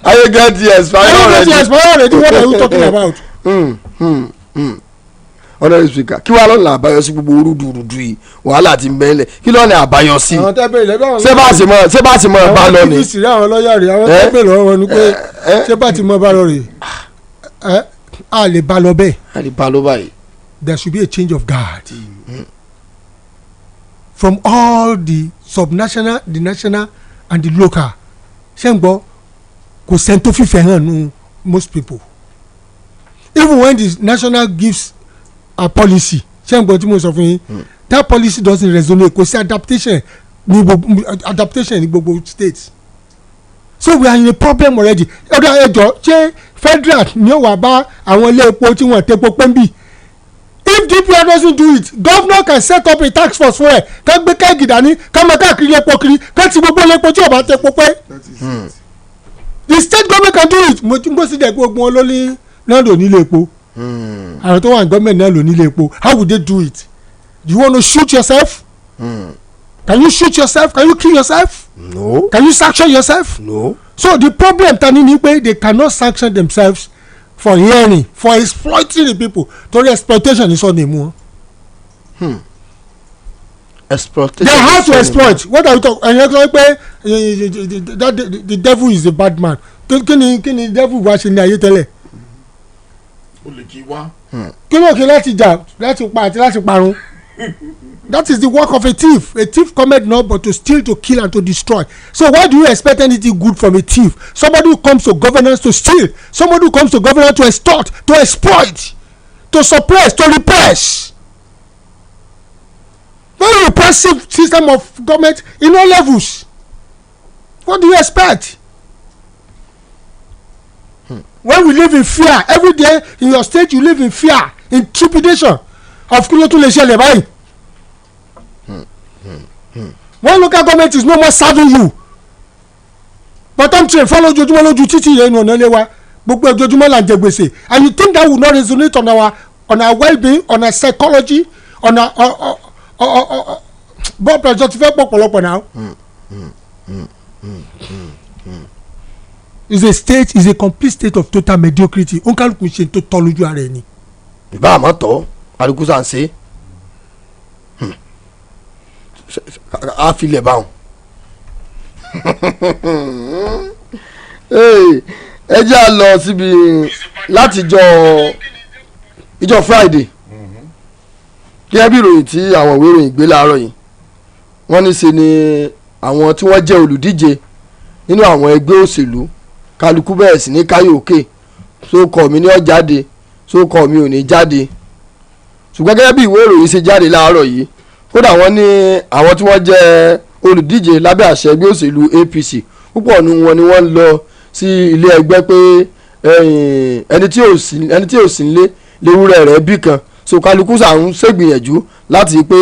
ayé gan ti expire already what are you talking about. honourable speaker kí wàá lọ́nà àbáyọ sí gbogbo orúdurùdu yìí wàhálà ti ń bẹ́ẹ̀lẹ̀ kí lọ́nà àbáyọ sí. àwọn tẹ́bẹ̀ ilẹ̀ bí àwọn ṣé bá ti mọ bá lọ ni. àwọn tíìsì àwọn lọ́ọ̀yà rẹ̀ àwọn tẹ́bẹ̀ lọ́wọ́ wọn ni pé ṣé bá ti mọ bá lọ rè a lè bá lọ bẹ́ẹ̀. a lè bá lọ báyìí. there should be a change of guard from all the subnational the national and the local ṣé ń gbọ́ kò sẹ́ni tó fífẹ́ hàn nù most people even when the national gives a policy ṣé ń gbọ́ tí mo sọ fún yín that policy doesn't resonate kò sí adaptation ní gbogbo states so we are in a problem already ọ̀dọ̀ ẹjọ́ ṣé federal ni ó wà bá àwọn ilé epo tí wọ́n tẹ́ epo pẹ́ńbì if DPR doesn't do it governor can set up a task force fún ẹ ká gbé kẹ́gì dání ká máa káàkiri epo kiri ká ti gbogbo ilé epo tí ó bá tẹ́ epo pẹ́ the state government can do it mo sì dẹ̀ gbogbo wọn lórí náà lò nílé epo àwọn tó wà ní gọ́ọ̀mẹ̀ntì náà lò nílé epo how would they do it do you want to shoot yourself can you shoot yourself can you kill yourself no can you sanction yourself no so the problem tani ni pé they cannot sanction themselves for hearing for exploiting the people torí exploitation is ọ̀nà ìmú wọn. exploitation they have to exploit what are you talking ẹ̀yin sọ pé the devil is a bad man kí ni devil wá ṣe ní ayé tẹ́lẹ̀. o lè kí wá. kí ló kí láti jà láti pa àti láti parun that is the work of a thief cometh not but to steal to kill and to destroy so why do you expect anything good from a thief somebody who comes to governance to steal somebody who comes to governance to extort to exploit to suppress to repress very repressive system of government in all levels what do you expect. When we live in fear every day in your state you live in fear in trepidation of kí ló tún lè ṣẹlẹ̀ báyìí. One local government is no more serving you bottom train fọ́ lójoojúmọ́ lójú títì yẹn ọ̀nà ilé wa gbogbo ojoojúmọ́ là ń jẹ gbèsè and you think that will not resonate on our well-being on our psychology on our blood pressure ti fẹ́ pọ̀pọ̀lọpọ̀ náà. Is a complete state of total mediocrity onkaluku ṣe tó tọ́ lójú ara ẹni. ìbá àmọ́ tọ́ àdúgbò sàn ṣe á filẹ̀ báwọn. ẹ jẹ́ à lọ síbi láti ìjọ Friday kí ẹ bí ìròyìn tí àwọn ìwé ìròyìn gbé láàárọ̀ yìí wọ́n ní ṣe ni àwọn tí wọ́n jẹ́ olùdíje nínú àwọn ẹgbẹ́ òṣèlú kálukú bẹ̀rẹ̀ sí ní káyọ̀ọ́kè sókọ̀ mi ní ó jáde sókọ̀ mi ò ní jáde ṣùgbọ́n gẹ́gẹ́ bí ìwé ìròyìn ṣe jáde láàárọ̀ yìí kódà wọ́n ní àwọn tí wọ́n jẹ́ olùdíje lábẹ́ àṣẹ ẹgbẹ́ òṣèlú APC púpọ̀ nínú wọn ni wọ́n lọ sí ilé ẹgbẹ́ pé ẹni tí ò sí nílé léwúrẹ́ rẹ̀ bí kan so kálukú sàún ṣègbìyànjú láti pé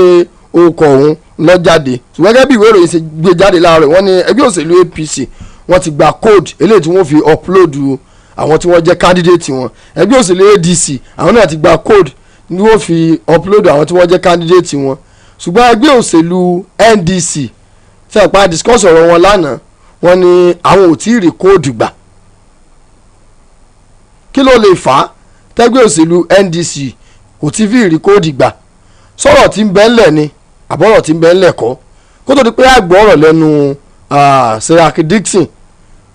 ó kọ òun lọ jáde ṣùgbọ́n gẹ́gẹ́ bí ìwé ìròyìn ṣe gbé jáde láàárọ̀ wọ́n ní ẹgbẹ́ òṣèlú APC wọ́n ti gba code eléyìí tí wọ́n fi upload àwọn tí wọ́n jẹ́ candidate wọn ẹgbẹ́ òṣèlú ADC àwọn náà ti gba code ni wọ́n fi upload àwọn tí wọ́n jẹ́ candidate wọn ṣùgbọ́n ẹgbẹ́ òṣèlú NDC ṣe àpá discuss ọ̀rọ̀ wọn lánàá wọ́n ní àwọn ò tí ì rí code gbà kí ló lè fà á tẹ́gbẹ́ òṣèlú NDC kò tí ì rí code gbà sọ̀rọ̀ tí ń bẹ ńlẹ̀ ni àbọ̀rọ̀ tí ń bẹ ńlẹ̀ kọ́ kó tó di pé àgbọ̀ ọ̀rọ̀ lẹ́nu Saraki Dixon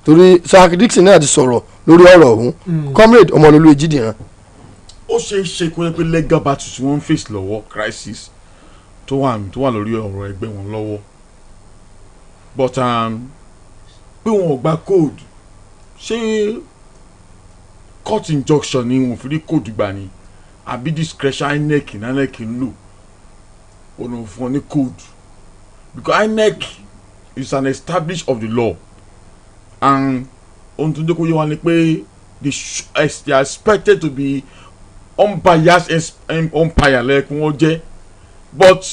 torí Saraki Dixon náà ti sọ̀rọ̀ lórí ọ̀rọ̀ ọ̀hún comrade Ọmọlólú Èjìdìran. ó ṣe é ṣe kó yẹ pé legal battles wọ́n ń face lọ́wọ́ crisis tó wà lórí ọ̀rọ̀ ẹgbẹ́ wọn lọ́wọ́ but pé wọn ò gba code ṣé court injunction ni wọn fi rí code gbà ni àbí discretion INEC ń lò ọ̀nà fún wọn ní code because INEC is an established of the law and ohun tó ń jẹ́ kó yé wa ni pé they are expected to be unbiased umpire lẹ́kùn wọn jẹ́ but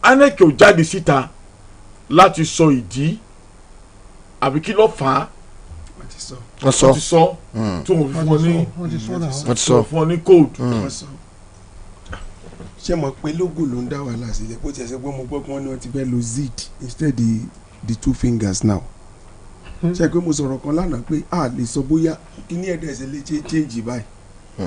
INEC ò jáde síta láti sọ ìdí àbí kí ló fà á wọ́n ti sọ tó ń fún ọ ní code. ṣé mo pé logo ló ń dá wàhálà sílẹ̀ bó tiẹ̀ ṣe pé mo gbọ́ pé wọ́n ní wọ́n ti fẹ́ lo zid instead the 2 fingers now. ṣe pé mo sọ̀rọ̀ kan lánàá pé a lè sọ bóyá kíní ẹ̀dẹ̀ ṣe lè change báyìí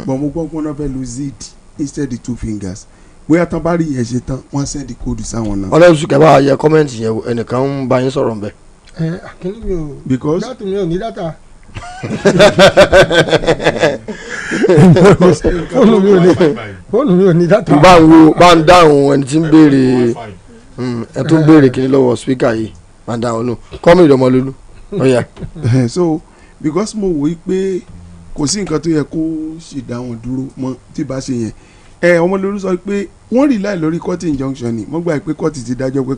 but mo gbọ́ pé wọ́n fẹ́ lo zid instead the 2 fingers bóyá tán bá rí ìyẹn ṣe tán wọ́n send the code sáwọn náà. ọlọ́run sùkẹ́ bá yẹ kọ́mẹ́ǹtì yẹn ẹnìkan ń bá yín sọ̀rọ̀ nbẹ. àkíní mi ò because dátà mi ò ní dátà. fóònù mi ò ní dátà. bá ń dáhùn ẹni tí ń béèrè ẹ tó ń béèrè kíní lọ́wọ́ spíkà yìí bá ń dáhùn nù kọ́mì ìdọ̀mọ́lólú ọ̀yà. so because mo wò ó pé kò sí nǹkan tó yẹ kó sì dá wọn dúró mọ́ tí bá ṣe yẹn ọmọlórí sọ pé wọ́n rí láì lórí court injunction ni mo gbà pé court ti dájọ́ pé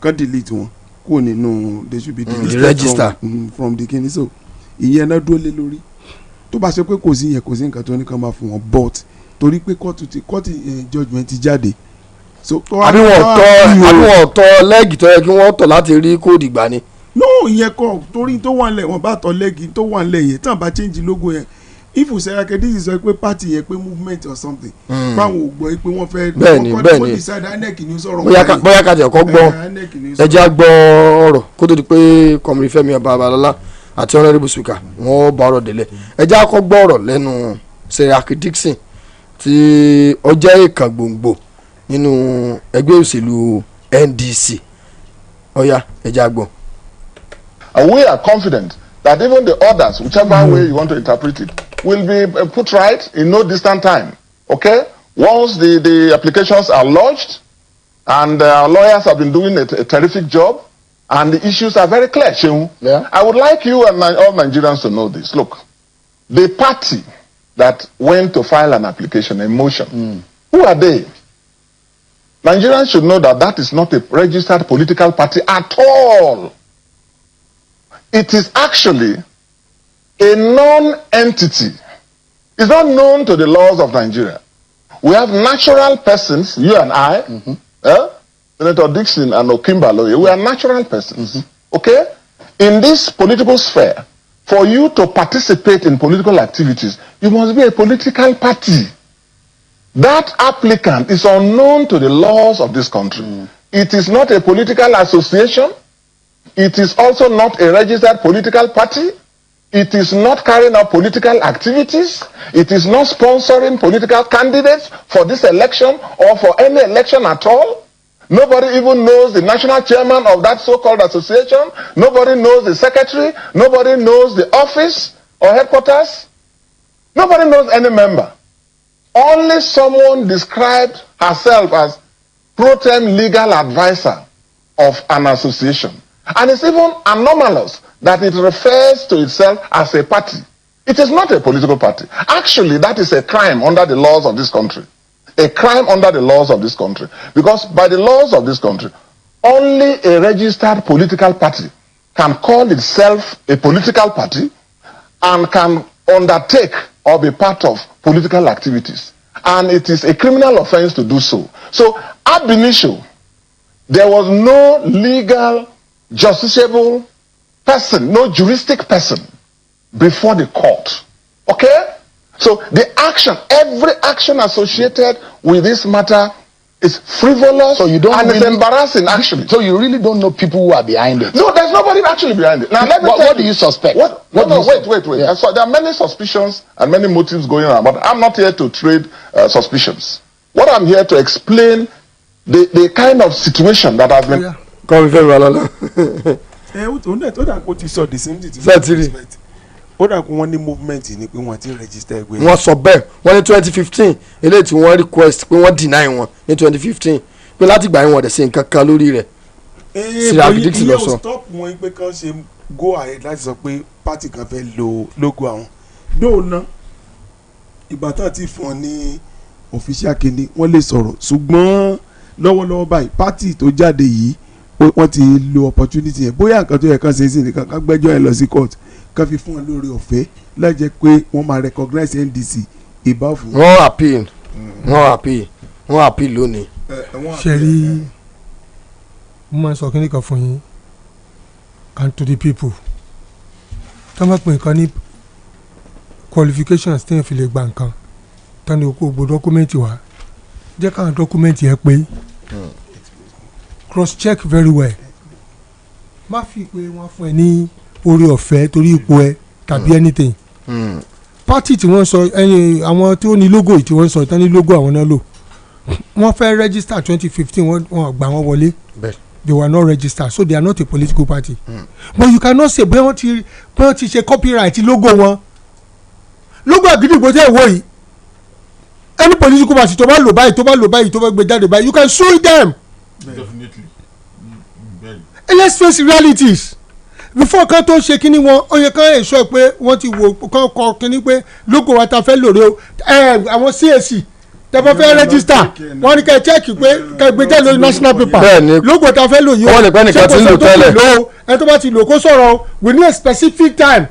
kán delete wọn kúrò nínú they should be deleted register from the kini so ìyẹn náà dúró lé lórí tó bá ṣe pé kò sí yẹn kò sí nǹkan tó ní kán máa fún wọn but torí pé court judgement ti jáde. àbí wọn tọ lẹ́ẹ̀gì tó yẹ kí wọ́n tọ̀ láti rí kóòdù gbà ni. no ìyẹn kọ́ torí tó wà nílẹ̀ wọ́n bá tọ lẹ́ẹ̀gì tó wà nílẹ̀ yẹn tán bá change logo yẹn if Saraki this is pé party yẹn pé movement or something báwọn ò gbọ́ pé wọ́n fẹ́ bẹ́ẹ̀ni decide INEC ni ó sọ̀rọ̀ bóyá ká tiẹ̀ kọ́ gbọ́ ẹjẹ́ á gbọ́ ọ̀rọ̀ kó tó di pé kọmìrì Fẹ́mi Babalọ́lá àti honourable speaker wọ́n bá ọ̀rọ̀ délẹ̀ ẹjẹ́ á kọ́ gbọ́ ọ̀rọ̀ lẹ́nu Saraki Dixon tí ó jẹ́ ìkàn gbòǹgbò nínú ẹgbẹ́ òṣèlú NDC ọ̀yá ẹjẹ́ á gbọ́. We are confident that even the orders, whichever way you want to interpret it, will be put right in no distant time. Okay? Once the applications are lodged, and our lawyers have been doing a terrific job, and the issues are very clear. Yeah. I would like you and all Nigerians to know this. Look, the party that went to file an application, a motion, who are they? Nigerians should know that that is not a registered political party at all. It is actually a non-entity. It's not known to the laws of Nigeria. We have natural persons, you and I, Senator Dixon and Okimbaloye, we are natural persons. Okay? In this political sphere, for you to participate in political activities, you must be a political party. That applicant is unknown to the laws of this country. It is not a political association. It is also not a registered political party. It is not carrying out political activities. It is not sponsoring political candidates for this election or for any election at all. Nobody even knows the national chairman of that so-called association. Nobody knows the secretary. Nobody knows the office or headquarters. Nobody knows any member. Only someone described herself as pro-tem legal advisor of an association. And it's even anomalous that it refers to itself as a party. It is not a political party. Actually, that is a crime under the laws of this country. A crime under the laws of this country. Because by the laws of this country, only a registered political party can call itself a political party and can undertake or be part of political activities. And it is a criminal offense to do so. So, ab initio, there was no legal justiciable person, no juristic person before the court. Okay? So the action, every action associated with this matter is frivolous, so you don't and it's embarrassing actually. So you really don't know people who are behind it? No, there's nobody actually behind it. Now let me tell you. What do you suspect? Wait. Yeah. So there are many suspicions and many motives going on, but I'm not here to trade suspicions. What I'm here to explain the kind of situation that has been... kọ́mi fẹ́ mi alọ́lá. ó dà kó ti sọ the same thing. sẹ́ẹ̀tìrì. ó dà kó wọ́n ní movement ni pé wọ́n ti register ẹgbẹ́. wọ́n sọ bẹ́ẹ̀ wọ́n ní 2015 eléyìí tí wọ́n request pé wọ́n deny wọn ní 2015 pé láti gbà yín wọ́n dẹ̀ ṣe nǹkan kan lórí rẹ̀. Saraki Dixon lọ sọ. ìyẹn ò stop wọn pé kán ṣe go ahead láti sọ pé party kan fẹ́ lo logo àwọn. dóòna ìgbà tán ti fún ọ ní official kìíní wọ́n lè sọ̀rọ̀ ṣùgbọ́n lọ́wọ́lọ́wọ́ báyìí party tó jáde yìí wọ́n ti lo opportunity yẹn bóyá nǹkan tó yẹ kán ṣe sí nìkan ká gbẹ́jọ́ yẹn lọ sí court ká fi fún wọn lórí ọ̀fẹ́ láì jẹ́ pé wọ́n máa recognize NDC ìbá fún. wọ́n appeal lónìí. ṣe rí mo máa ń sọ kíní kan fún yín and to the people tó máa pè nǹkan ní qualifications tí yẹn fi lè gba nǹkan tó ní gbogbo dọ́kúmẹ́ǹtì wa jẹ́ káwọn dọ́kúmẹ́ǹtì yẹn pé cross check very well má fi pé wọ́n fún ẹ ní oore ọ̀fẹ́ torí ipò ẹ tàbí anything party tí wọ́n sọ ẹyin àwọn tí ó ní logo tí wọ́n sọ ìtàn ní logo àwọn náà lò wọ́n fẹ́ register 2015 wọ́n gbà wọ́n wọlé they were not registered so they are not a political party but you cannot say bí wọ́n ti ṣe copyright logo wọn logo Àgídìgbò tẹ́ ẹ̀ wọ̀ yìí any political party tó bá lò báyìí tó bá gbé jáde báyìí you can sue them. Definitely. And let's face realities before kan tó ṣe kíní wọn ó yẹ kán èso pé wọ́n ti wò kán kọ kíní pé logo wa ta fẹ́ lòrè o àwọn CAC tẹ́fọ́ fẹ́ register wọ́n ní ká check pé ká gbé jáde lórí national paper logo ta fẹ́ lò yìí o ṣé kò sọ tó ti lò ó ẹni tó bá ti lò kó sọ̀rọ̀ o we need a specific time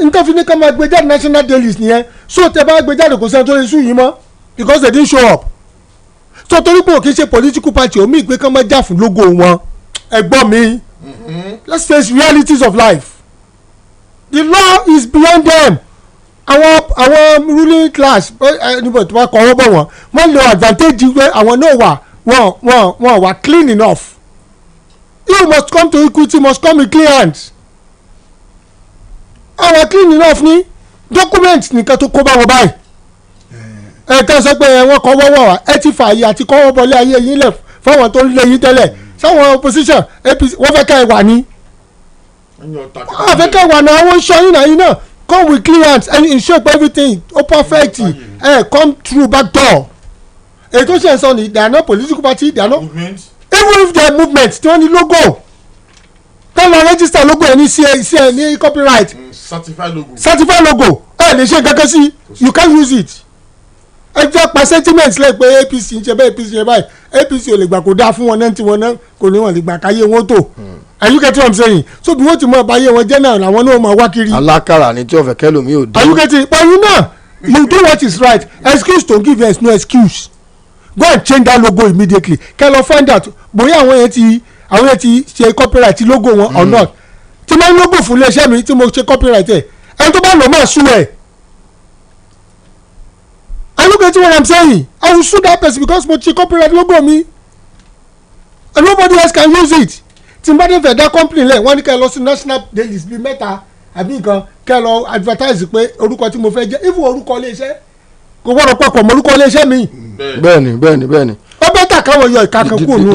nítorí ní ká máa gbé jáde national dailies nìyẹn so tẹ́ bá gbé jáde kò sẹ́ni tó lè sùn yìí mọ́ because they didn't show up so torí pé òkè ṣe political party omi ìgbé kan máa jà fún logo wọn ẹ̀gbọ́n mi let's face realities of life the law is beyond them àwọn ruling class anybody tó bá kọ́ wọ́n bọ̀ wọ́n lo advantage pé àwọn náà wọ́n wà clean enough you must come to equity must come with clean hands àwọn clean enough ní document nìkan tó kó bá wọn báyìí ká sọ pé wọ́n kọ́ wọ́wọ́ wa ẹ ti fààyè àti kọ́ wọ́n bọ́lé ayé yín lẹ̀ fáwọn tó ń lé yín tẹ́lẹ̀ sáwọn opposition APC wọ́n fẹ́ ká ẹ wà ní. wọ́n fẹ́ ká ẹ wà ní àwọn sọ́yìn náà yín náà come with clean hands and ensure everything ó perfect come through back door. èyí tó ṣe ń sọ ni they are not political party they are not even if they are movement tí wọ́n ní logo tell them register logo ẹ ní CA ní copyright certified logo ẹ lè ṣe kankan sí you can't use it. ẹ jẹ́ pa sentiment lẹ́ pé APC ń ṣe bẹ́ẹ̀ APC ṣe báyìí APC ò lè gbà kó dáa fún wọn náà tí wọn náà kò ní wọn lè gbà káyé wọn tó are you getting what I'm saying so bí wọ́n ti mọ àbáyé wọn jẹ́ náà làwọn náà máa wá kiri. alákàrà ni tí ọ̀fẹ́ kẹ́lòmí ò dé. are you getting but you know you do what is right excuse to give there is no excuse go and change that logo immediately kẹ́ lọ find out bóyá àwọn yẹn ti ṣe copyright logo wọn or not tí mo ń logo fún iléeṣẹ́ mi tí mo ṣe copyright ẹ̀ ẹni tó bá lọ máa sue ẹ̀. I look at what I'm saying. I will sue that person because mo ti copyright logo mi and nobody else can use it. tí n bá dé fẹ̀ dá company lẹ̀ wọ́n ní kẹ́ ẹ lọ sí national dailies bíi mẹ́ta àbí nǹkan kẹ́ ẹ lọ advertise pé orúkọ tí mo fẹ́ jẹ́ even orúkọ iléeṣẹ́ kò gbọ́dọ̀ papọ̀ mọ́ orúkọ iléeṣẹ́ mi. bẹ́ẹ̀ni. ó bẹ́ tà káwọn yọ ìka kan kúrò nù.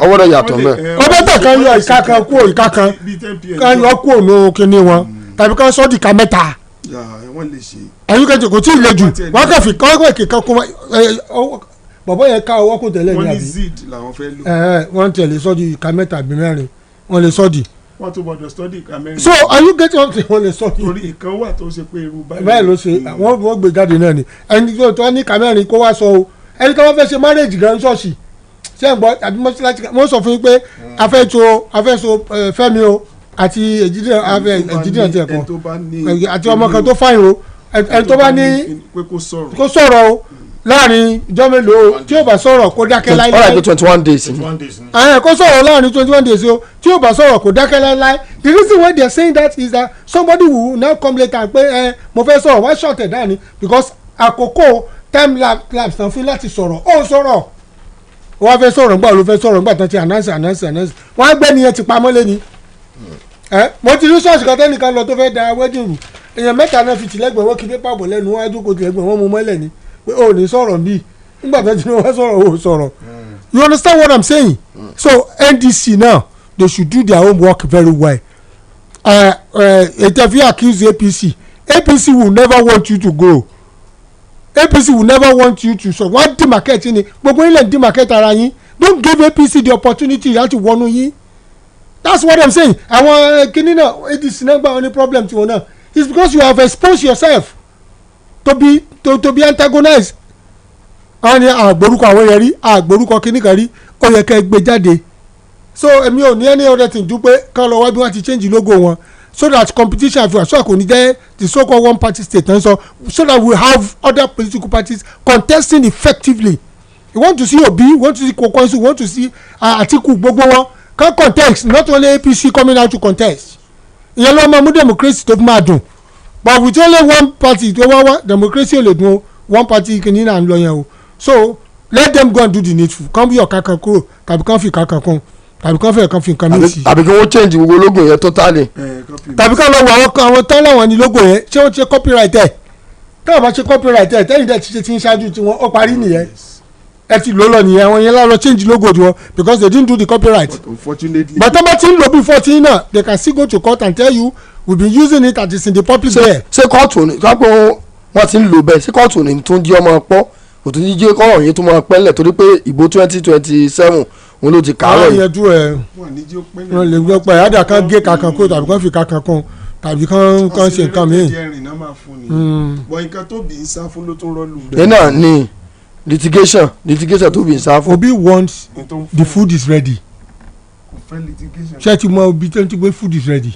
ọwọ́dọ̀ yàtọ̀ mẹ́. ó bẹ́ tà káwọn yọ ìka kan kúrò ìka kan káyọ̀ kúrò nù kíní wọn tàbí káwọn sọ́ọ́ dìka mẹ́ta. ayúkẹ́jì kò tí ì le jù wọ́n kàn fi kọ́kọ́ ìkẹ́kọ̀ọ́ kó bọ̀bọ̀ yẹn ká ọwọ́ kò tẹ̀lé ní àbí. wọ́n ní zid làwọn fẹ́ lò. wọ́n tẹ̀lé sọ́ọ̀dì ìka mẹ́ta àbí mẹ́rin wọ́n lè sọ́ọ̀dì. wọ́n tún gbọ́dọ̀ sọ́ọ̀dì ìka mẹ́rin. so are you getting what wọ́n lè sọ́ọ̀dì. torí ìkan wà tó ṣe pé irú báyìí. báyìí ló ṣe wọ́n gbé jáde náà ni ẹni tó ní ìka mẹ́rin kó wá sọ o ẹni tó wọ́n fẹ́ ṣe marriage gan ṣọ́ọ̀ṣì ṣé ń gbọ́ àbí wọ́n sọ fún yín pé afẹ́so Fẹ́mi o àti èjìdíyàn tiẹ̀ kọ́ àti ọmọ kan tó fáyìn o ẹni tó bá ní kó sọ̀rọ̀ o láàrin ìjọ mélòó tí yóò bá sọ̀rọ̀ kó dákẹ́ láíláí. ọ̀rọ̀ àgbẹ̀ 21 days. kó sọ̀rọ̀ láàrin 21 days o tí yóò bá sọ̀rọ̀ kó dákẹ́ láíláí. the reason why they are saying that is that somebody will now come later pé mo fẹ́ sọ̀rọ̀ wá short ẹ̀ down ni because àkókò time lapse tán fún láti sọ̀rọ̀ ó sọ̀rọ̀ wọ́n á fẹ́ sọ̀rọ̀ nígbà ló fẹ́ sọ̀rọ̀ nígbà tán ti announce wọ́n á gbẹ́ nìyẹn ti pamọ́ lé ni. mo ti rí ṣọ́ọ̀ṣì kan tẹ́nìkan lọ tó fẹ́ da wedding rù èèyàn mẹ́ta náà fi tìlẹ́gbẹ̀ẹ́ wọ́n kí pépà bọ̀ lẹ́nu wọ́n á dúró tìlẹ́gbẹ̀ẹ́ wọ́n mú mọ́lẹ̀ ni pé o ní sọ̀rọ̀ bíi nígbà tó ti ní wọ́n sọ̀rọ̀ o sọ̀rọ̀ you understand what I'm saying so NDC now they should do their own work very well if you accuse APC will never want you to grow APC will never want you to so wọ́n demarcate ni gbogbo ilẹ̀ demarcate ara yín don't give APC the opportunity láti wọnú yín that's what I'm saying àwọn kìnìún náà ADC náà gba any problem tiwọn náà it's because you have exposed yourself to be antagonized. àwọn ni àgbórúkọ àwọn yẹn rí àgbórúkọ kìnìún kan rí ó yẹ ká gbé jáde so èmi ò ní any other thing ju pé kán lọ wá bí wọ́n ti change logo wọn so that competition àfihàn so kò ní jẹ́ the so called one party state so that we have other political parties contesting effectively you want to see Obi, you want to see Kokosu, you want to see Atiku gbogbo wọn kan contest, not only APC coming out to contest. ìyẹn ló máa mú democracy tó fi máa dùn, but with only one party tó wá democracy ò lè dùn o, one party kìíní náà ń lọ yẹn o. So let them go and do the needful. Kàn bí ọ̀ka kan kúrò tàbí kàn fi kankan kún tàbí kàn fẹ́ kàn fi nǹkan méjì. àbí kí wọ́n change gbogbo logo yẹn totally. tàbí kàn lọ wọ àwọn tán láwọn ní logo yẹn ṣé wọ́n ṣe copyright ẹ̀ táwọn bá ṣe copyright ẹ̀ tẹ́yìn dẹ̀ ti ṣe ti ń ṣáájú tiwọn ó parí nìyẹn ẹ ti lò lọ nìyẹn àwọn yẹn lọ change logo tiwọn because they didn't do the copyright. But unfortunately. but tọ́ba ti ń lò before tí náà they can still go to court and tell you we been using it as it's in the public there. ṣé kóòtù ni kápẹ́ wọ́n ti ń lò bẹ́ẹ̀ ṣé kóòtù ni tó ń jí ọmọ pọ́ kò tó ń jí kọ́rọ̀ yẹn tó máa pẹ́lẹ̀ torí pé ìbò 2027 òun ló ti kàárọ̀ yìí. wọ́n lè gbọ́ pé àdá kan gé kankan kó tàbí kan fi kankan kún tàbí kan ṣe nǹkan míì. bọ̀ nǹkan tó bí ń sá fún ló tún rọ́ọ̀lù. ẹ náà ni litigation tó bí ń sá fún. Obi wants the food is ready. ṣé ti mọ ibi tó ń ti gbé food is ready.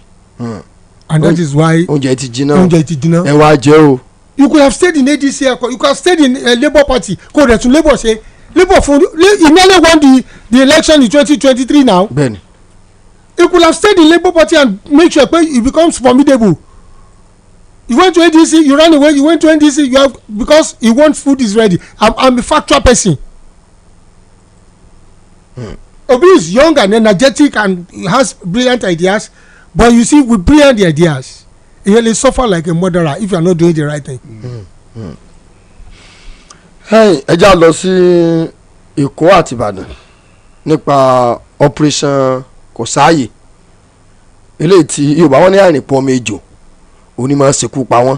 And that is why oúnjẹ ti jiná ẹ wá jẹ o. You could have stayed in ADC, you could have stayed in Labour Party kò rẹ̀ tún Labour ṣe Labour fún he nearly won the election in 2023 now. bẹ́ẹ̀ni. You could have stayed in Labour Party and make sure pé it becomes formidable. You went to ADC, you ran away, you went to NDC, you have because he wants food is ready. I'm a factual person. Obi is young and energetic and he has brilliant ideas, but you see with brilliant ideas you really suffer like a murderer if you are not doing the right thing. ẹ já lọ sí Èkó àti Ìbàdàn nípa operation Kòsáàyè eléyìí tí Yorùbá wọn ní àrìnpọ̀ ọmọ ejò òní máa ń ṣekú pa wọ́n.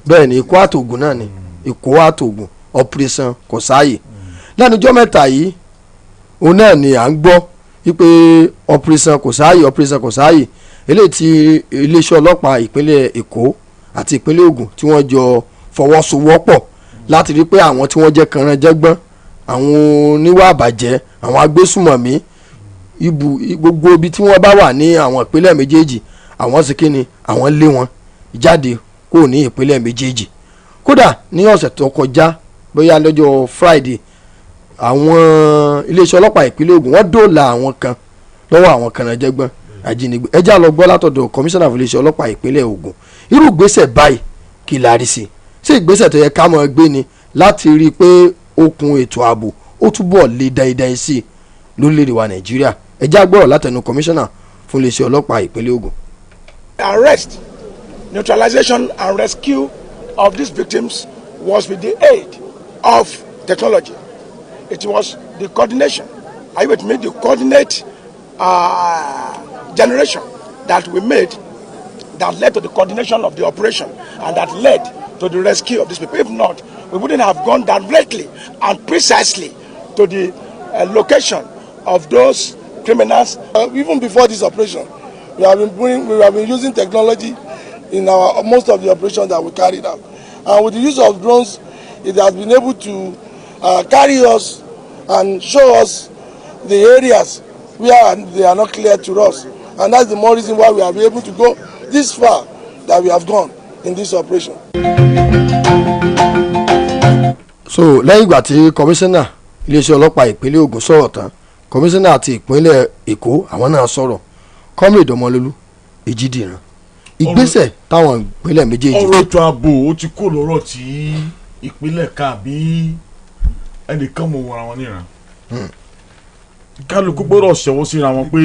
bẹ́ẹ̀ ni Èkó àtògùn náà ni Èkó àtògùn operation Kòsáàyè lẹ́nujọ́ mẹ́ta yìí òun náà ni à ń gbọ́ wípé operation Kòsáàyè eléyìí tí iléeṣẹ́ ọlọ́pàá ìpínlẹ̀ Èkó àti ìpínlẹ̀ Ògùn tí wọ́n jọ fọwọ́sowọ́pọ̀ láti rí pé àwọn tí wọ́n jẹ́ kànránjẹ́gbọ́n àwọn oníwà àbàjẹ́ àwọn agbésùmọ̀mí gbogbo ibi tí wọ́n bá wà ní àwọn ìpínlẹ̀ méjèèjì àwọn sì kí ni àwọn lé wọn jáde kó ní ìpínlẹ̀ méjèèjì. Kódà ní ọ̀sẹ̀ tó kọjá bóyá lọ́jọ́ Friday àwọn iléeṣẹ́ ọlọ́pàá ìpínlẹ̀ Ògùn wọ́n dóòlà àwọn kan lọ́wọ́ àwọn kànránjẹ́gbọ́n ajínigbé. ẹ já lọ gbọ́ látọ̀dọ̀ kọmíṣánná fún iléeṣẹ́ ọlọ́pàá ìpínlẹ̀ Ògùn irú ìgbésẹ̀ báyìí kí la rí sí ṣé ìgbésẹ̀ tó yẹ ká mọ̀ gbé ni láti rí i pé okùn ètò ààbò ó túbọ̀ lè dáidáa sí i lórílẹ̀‐èdè wa Nàìjíríà. ẹ já gbọ́rọ̀ látẹnu kọmíṣánná fún iléeṣẹ́ ọlọ́pàá ìpínlẹ̀ Ògùn. Arrest, neutralization and rescue of these victims was with the aid of technology. It was the coordination. I would make the coordinate generation that we made that led to the coordination of the operation and that led to the rescue of these people. If not, we wouldn't have gone directly and precisely to the location of those criminals. Even before this operation, we have been using technology in our most of the operations that we carried out. And with the use of drones, it has been able to carry us and show us the areas where they are not clear to us. And that's the more reason why we have been able to go this far that we have gone in this operation. So lẹ́yìn ìgbà tí kọmíṣánná iléeṣẹ́ ọlọ́pàá ìpínlẹ̀ Ògùn sọ̀rọ̀ tán kọmíṣánná àti ìpínlẹ̀ Èkó àwọn náà sọ̀rọ̀ Comrade Ọmọlólú Èjìdìran ìgbésẹ̀ táwọn ìpínlẹ̀ méjèèjì. ọ̀rọ̀ ètò ààbò ó ti kó lọ́rọ̀ tí ìpínlẹ̀ káàbí ẹnìkan mọ̀ wọ́n ra wọn níran kálukú gbọ́dọ̀ ṣẹ̀wọ́ síra wọn pé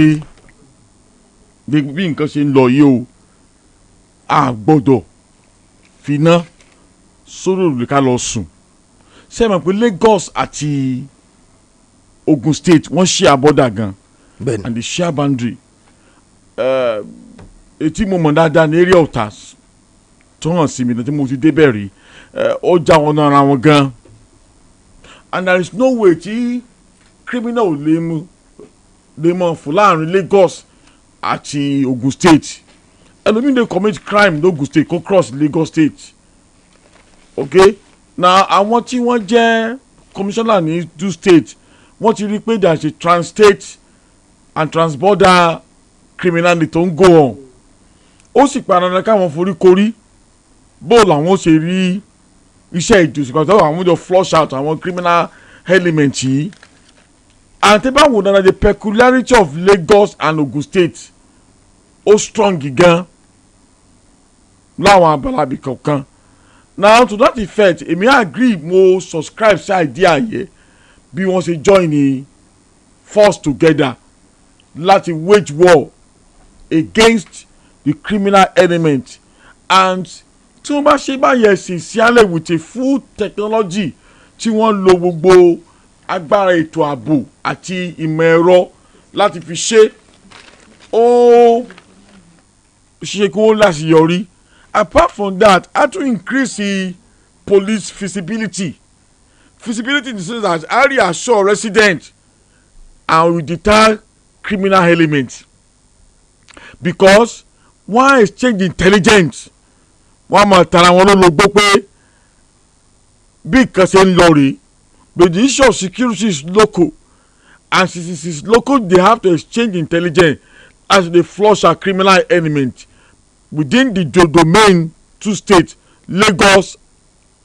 bí nǹkan ṣe ń lọ yìí o a gbọ́dọ̀ finá sórí òrùlé ká lọ sùn ṣé ẹ mọ̀ pé Lagos àti Ogun State wọ́n share border gan and they share boundary etí mo mọ̀ dáadáa ní area Ọ̀tà tó hàn sí mi tí mo ti débẹ̀ rí ó já wọn náà ara wọn gan and there is no way tí criminal ò lè mọ̀ fún láàrin Lagos àti Ogun State ẹlòmíì dey commit crime ní Ogun State kó cross Lagos State okay na àwọn tí wọ́n jẹ́ commissioner ní two state wọ́n ti rí i pé there is a trans-state and trans-border criminality tó ń go on ó sì pa dandan káwọn forí korí bó làwọn ṣe rí iṣẹ́ ìjọsìn kan tó àwọn jọ flush out àwọn criminal element yìí and tẹ́ bá wò dáadáa the peculiarity of Lagos and Ogun State ó strong gan láwọn abalabi kankan now to that effect èmi agree mo subscribe sí idea yẹ bí wọ́n ṣe join ní force together láti wage war against the criminal element and tí wọ́n bá ṣe báyẹn sincerely with a full technology tí wọ́n lo gbogbo agbára ètò ààbò àti ìmọ̀ ẹ̀rọ láti fi ṣe ó ṣe kí wọ́n láṣeyọrí apart from that how to increase the police visibility in the sense that how to assure residents and will deter criminal elements because one exchange intelligence wọ́n máa tara wọn ló lọ gbọ́ pé bí nǹkan ṣe ń lọ rèé but the issue of security is local and since it is local they have to exchange intelligence as they flush a criminal element within the domain two states Lagos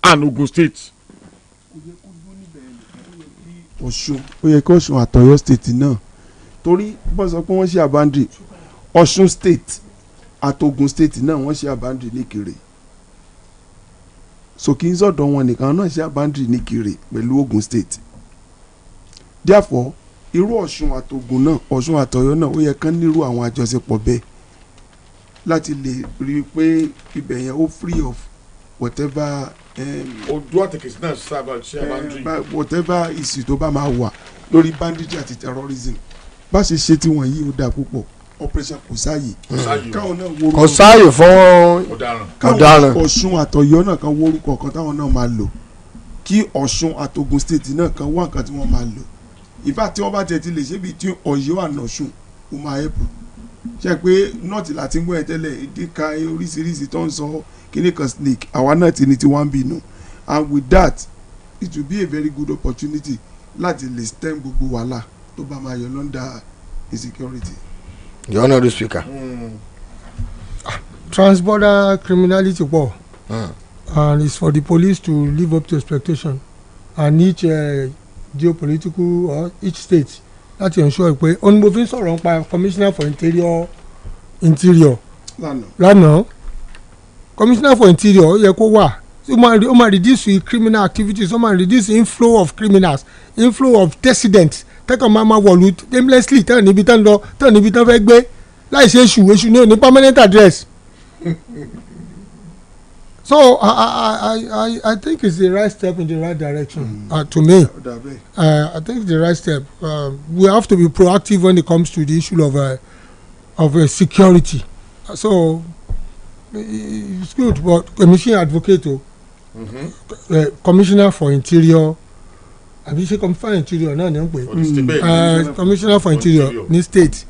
and Ogun State. Ọ̀ṣun ó yẹ kí Ọ̀ṣun àtọ̀yọ́ state náà torí bọ́n sọ pé wọ́n ṣe àbándì Ọ̀ṣun state àtògùn state náà wọ́n ṣe àbándì nìkèrè so kì í sọ̀dọ̀ wọn nìkan náà ṣe àbándì nìkèrè pẹ̀lú Ogun state therefore irú Ọ̀ṣun àtògùn náà Ọ̀ṣun àtọ̀yọ́ náà ó yẹ kán nírú àwọn àjọṣepọ̀ bẹ́ẹ̀ láti lè rí i pé ibẹ̀ yẹn ó free of whatever ojú àtẹ̀kẹ̀sí náà sábà ṣe àbándì whatever issue tó bá máa wà lórí banditry àti terrorism bá ṣe ṣe tí wọ́n yí ó dáa púpọ̀ operation kò sáàyè káwọn náà wórúkọ kò sáàyè fún ọ̀daràn Ọ̀ṣun àtọ̀yọ́ náà kan wórúkọ kan táwọn náà máa lò kí Ọ̀ṣun àtògùn state náà kan wá nǹkan tí wọ́n máa lò ìfà tí wọ́n bá tẹ̀ ti lè ṣe bí tí Ọ̀yọ́ àná Ọ̀ṣun ó máa help ṣe pé nọ́ọ̀tì láti ń gbọ́ ẹ tẹ́lẹ̀ ìdíkà oríṣiríṣi tó ń sọ kíní kan snake àwa náà ti ní tí wọ́n ń bínú and with that it will be a very good opportunity láti lè stem gbogbo wàhálà tó bá máa yọ lọ́ndà insecurity. the honourable speaker. Transborder criminality pọ̀ and it's for the police to live up to expectation and each geopolitical or each state láti ensure pé onímọ̀fin sọ̀rọ̀ nípa commissioner for interior lánàá commissioner for interior yẹ kó wà ó máa reduce criminal activities ó máa reduce inflow of criminals inflow of dissidents tẹ́kọ̀ máa wọ̀lú aimlessly tẹ́lẹ̀ níbi tán lọ tẹ́lẹ̀ níbi tán fẹ́ gbé láì ṣe èṣù ní òní permanent address. So I think it's the right step in the right direction to me. I think it's the right step. We have to be proactive when it comes to the issue of security. So it's good, but commissioner advocate, commissioner for interior, àbí ṣe commissioner for interior náà ní pé commissioner for interior ní state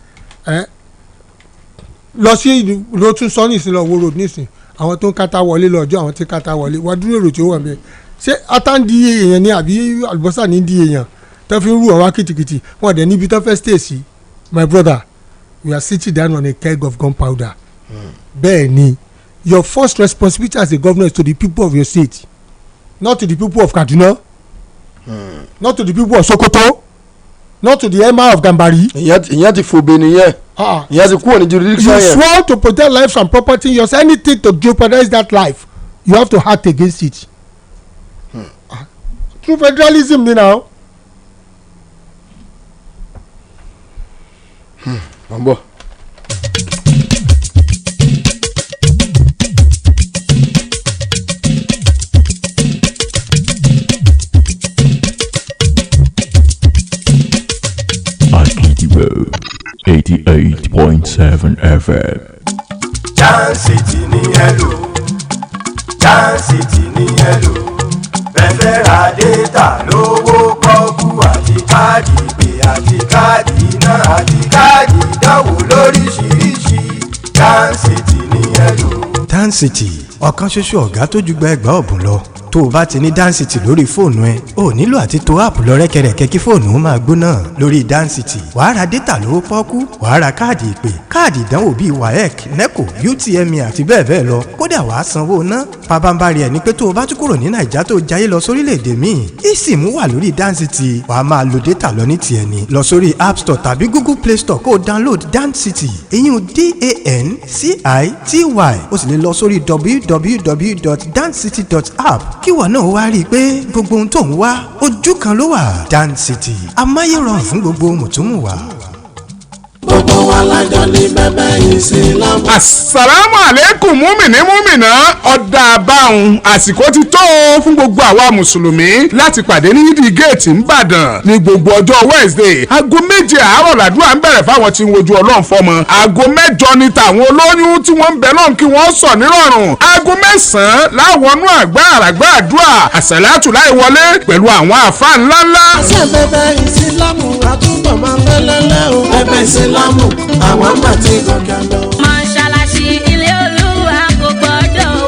lọ sí ló tún sọ nísìnyí lọ wo road nísìnyí àwọn tó ń kátà wọlé lọ́jọ́ àwọn tí ń kátà wọlé wá dúró èrò tí ó wà mí ṣé ata ń di èèyàn ní àbí àlùbọ́sà ní di èèyàn tó fi ń rú ọ̀wá kìtìkìtì wọn dẹ̀ níbi tó fẹ́ stay sí my brother we are sitting down on a keg of gunpowder bẹ́ẹ̀ ni your first responsibility as a governor is to the people of your state not to the people of Kaduna not to the people of Sokoto not to the emir of Gambari. ìyẹn ti fòbe nìyẹn ìyẹn ti kúrò ní jurisdiction yẹn. you swore to protect lives and property yours anything to jeopardize that life you have to act against it. True federalism ni now. Mambo. Akidibo 88.7 FM. Jansity ni hello, Jansity ni hello. Bẹ́ẹ̀ ra data lówó pọ́kú àti káàdì pé àti káàdì náà àti káàdì ìdánwò lóríṣiríṣi. Jansity ni hello. Jansity ọ̀kan ṣoṣo ọ̀gá tó ju gba ẹgbàá ọ̀bùn lọ tó o bá ti ní Dancity lórí fóònù ẹ o nílò àti to app lọ rẹ́kẹrẹ́kẹ́ kí fóònù ó máa gbóná lórí Dancity wàá ra dátà lówó pọ́ọ́kú wàá ra káàdì ìpè káàdì ìdánwò bíi WAEC NECO UTME àti bẹ́ẹ̀ bẹ́ẹ̀ lọ kódà wàá sanwó ná pabambari ẹ̀ ní pé tó o bá tún kúrò ní Nàìjà tó jayé lọ sórílẹ̀-èdè míì eSIM wà lórí Dancity wàá máa lo dátà lọ ní tiẹ̀ ní lọ sórí App Store tàbí Google Play Store kó o download Dancity ìyún DANCITY o sì lè lọ sórí www.dancity.app kí wọ́n náà wá rí i pé gbogbo ohun tó ń wá ojú kan ló wà. Dancity amáyérọrùn fún gbogbo mùtúmùwà. gbogbo wa lájọ ní bẹ́bẹ́ ìsìlámù. asalaamu aleykum múmìnì múmìnà ọ̀dà àbáhùn àsìkò ti tó fún gbogbo àwa mùsùlùmí láti pàdé ní yídì géètì ńbàdàn ní gbogbo ọjọ́ Wednesday aago 7 àárọ̀ làdúrà ń bẹ̀rẹ̀ fáwọn tí ń wojú ọlọ́run fọ́mọ aago 8 ní tàwọn olóyún tí wọ́n ń bẹ lọ́n kí wọ́n sọ nírọ̀rùn aago 9 láwọnú àgbà àràgbà àdúrà àsàlátù láì wọlé pẹ̀lú àwọn àfa ńláńlá. ṣé bẹ́bẹ́ ìsìlámù àtúbọ̀ máa ń lẹ́lẹ́lẹ́ o bẹ́bẹ́ ìsìlámù àwọn àgbà tí gòkè lọ. mọ́ṣáláṣí ilé olúwa kò gbọ́dọ̀ o.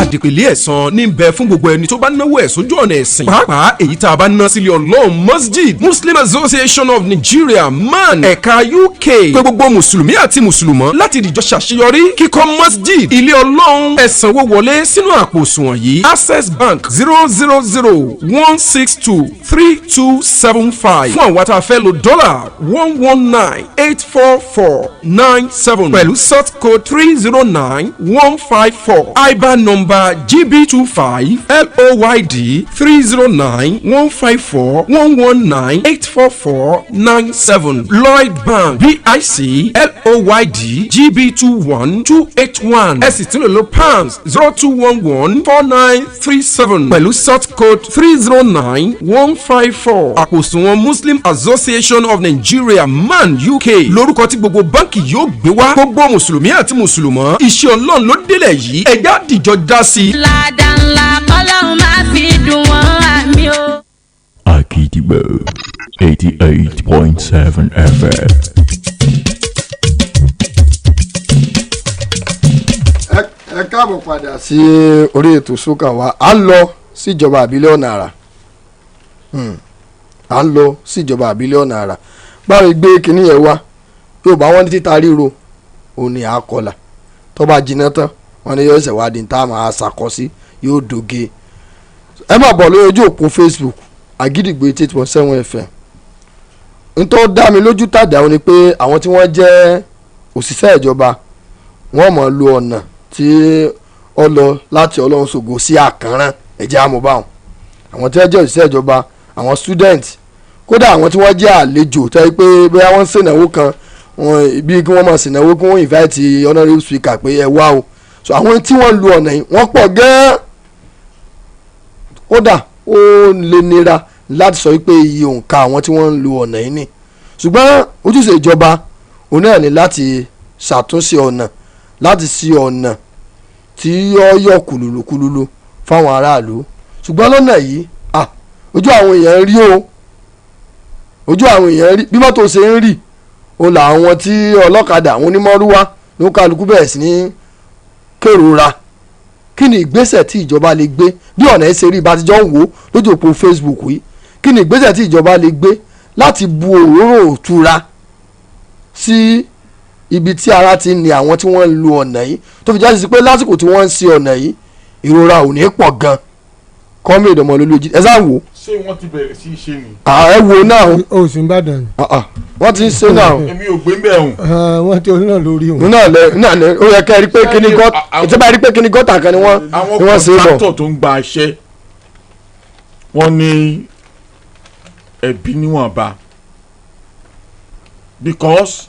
àdìpèlé ẹ̀san ní bẹ fún gbogbo ẹni tó bá náwó ẹ̀ sójú ọ̀nà ẹ̀sìn pàápàá èyí tá a bá ná sílé ọlọ́run Masjid Muslim Association of Nigeria MAN ẹ̀ka UK pé gbogbo mùsùlùmí àti mùsùlùmọ́ láti dìjọ ṣàṣeyọrí kíkọ́ masjid ilé ọlọ́run ẹ sanwó wọlé sínú àpò òṣùwọ̀n yìí Access Bank 000-162-3275 fún àwọn tá a fẹ́ lo dọ́là 119-844-97 pẹ̀lú sort code 309-154 IBAN number GB25 LOYD 309-154-119-844-97 Lloyd Bank BIC LOYD GB21 281 ẹ sì tún lè lo pounds 0211-4937 pẹ̀lú sort code 309-154 àpòsùnwọ̀n Muslim Association of Nigeria MAN UK lórúkọ tí gbogbo báńkì yóò gbé wá gbogbo mùsùlùmí àti mùsùlùmọ́ iṣẹ́ ọlọ́run ló délẹ̀ yìí ẹ̀já dìjọ dá sí. ládàá ńlá kọ́lọ́hún máa fi dùn wọ́n àmì o. Akidibo 88.7 FM. ẹ káàbọ̀ padà sí orí ètò sókà wa à ń lọ síjọba àbílẹ̀ ọ̀nà àrà à ń lọ síjọba àbílẹ̀ ọ̀nà àrà báwo gbé kinní yẹn wá yóò bá wọn ní títa ríro òun ni àkọlà tó bá jiná tán wọn ni yóò ṣèwádìí tá a máa ṣàkọsí yóò dòge ẹ máa bọ̀ lórí ojú òpó Facebook Àgídìgbò 88.7 FM ntọ́ dá mi lójú tàdá wọn ni pé àwọn tí wọ́n jẹ́ òṣìṣẹ́ ìjọba wọ́n mọ̀ lu ọ̀nà tí ó lọ láti ọlọ́run ṣògo sí àkànrán ẹ̀jẹ̀ amúbáwọn àwọn tí wọ́n jẹ́ òṣìṣẹ́ ìjọba àwọn student kódà àwọn tí wọ́n jẹ́ àlejò tẹ́ pé bóyá wọ́n ń ṣènáwó kan bí kí wọ́n máa ṣènáwó kí wọ́n invite honourable speaker pé ẹ wá o so àwọn tí wọ́n lu ọ̀nà yìí wọ́n pọ̀ gan-an kódà ó lè nira láti sọ pé iye òǹkà àwọn tí wọ́n ń lu ọ̀nà yìí ni ṣùgbọ́n ojúṣe ìjọba òun náà ní láti ṣàtúnṣe ọ̀nà láti ṣí ọ̀nà tí ó yọ kùlùlù fáwọn aráàlú ṣùgbọ́n lọ́nà yìí ojú àwọn èèyàn rí o ojú àwọn èèyàn rí bí mọ́tò ṣe ń rì o làwọn tí ọlọ́kadà àwọn onímọ̀rúwá ló kálukú bẹ̀rẹ̀ sí ní kérora kí ni ìgbésẹ̀ tí ìjọba lè gbé bí ọ̀nà ẹ̀ ṣe rí bá ti jọ ń wò lójú òpó Facebook yìí kí ni ìgbésẹ̀ tí ìjọba lè gbé láti bu òróró òtura sí ibi tí ara ti ní àwọn tí wọ́n ń lu ọ̀nà yìí tó fi jáde sí pé lásìkò tí wọ́n ń ṣe ọ̀nà yìí ìrora ò ní pọ̀ gan kọ́mí ìdánmọ̀ lójú ẹ sáà wò. ṣé wọ́n ti bẹ̀rẹ̀ sí í ṣe ni. ẹ wo náà. o sì ń bàdàn. wọ́n ti ń ṣe náà. èmi ò gbé ń bẹ̀ hùn. wọ́n ti oní náà lórí òun. náà ó yẹ ká ẹ rí pé kíní gọ́tà ìjọba rí pé kíní gọ́tà kan ni wọ́n ṣe bọ̀. àwọn kọ̀ǹtàtọ̀ tó ń gba iṣẹ́ wọ́n ní ẹ̀bí níwọ̀nba because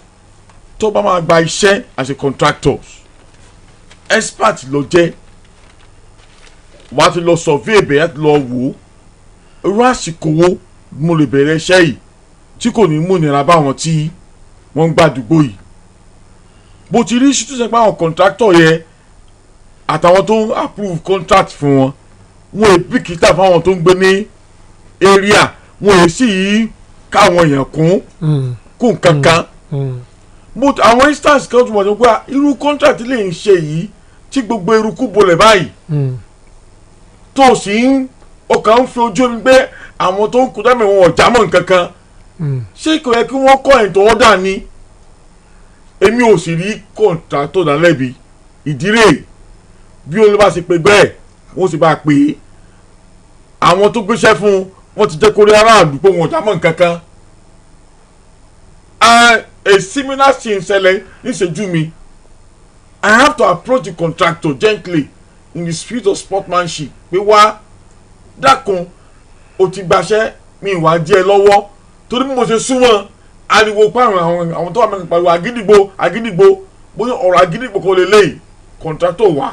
tó bá máa gba iṣẹ́ as a contractors expert ló jẹ́ wà á ti lọ survey ibẹ̀ á ti lọ wò ó irú àsìkò wo mo lè bẹ̀rẹ̀ iṣẹ́ yìí tí kò ní mú ìnira báwọn tí wọ́n ń gbàdúgbò yìí bó ti rí ṣùtú sẹ́pẹ́ àwọn contractor yẹn àtàwọn tó ń approve contract fún wọn wọn è bìkítà fáwọn tó ń gbé ní area wọn è sì yí káwọn èèyàn kún kankan but àwọn instance kan tó mọ̀ tó pé irú contract lè ń ṣe yìí tí gbogbo eruku bolẹ̀ báyìí tó sì ń ọkàn ń fi ojú mi pé àwọn tó ń kú dámẹ̀ wọn ọ̀já mọ̀ nǹkan kan ṣé kò yẹ kí wọ́n kọ́ ẹ̀yìn tó wọ́n dà ní èmi ò sì rí kọ̀ǹtrátọ̀ dá lẹ́bi ìdírè bí olú bá ṣe pé bẹ́ẹ̀ wọ́n sì bá pè é àwọn tó gbéṣẹ́ fún wọn ti jẹ́ kó rí aráàlú pé wọn ọ̀já mọ̀ nǹkan kan a similar thing ṣẹlẹ̀ níṣẹ́jú mi I have to approach the contractor gently in the spirit of sportsmanship pé wá dákun o ti gbaṣẹ́ mi ìwà díẹ̀ lọ́wọ́ torí bí mo ṣe súnmọ́ ariwo pààrọ̀ àwọn tó wà mẹ́rin pariwo agídìgbò bóyá ọ̀rọ̀ agídìgbò kò lè léyìí contractor wá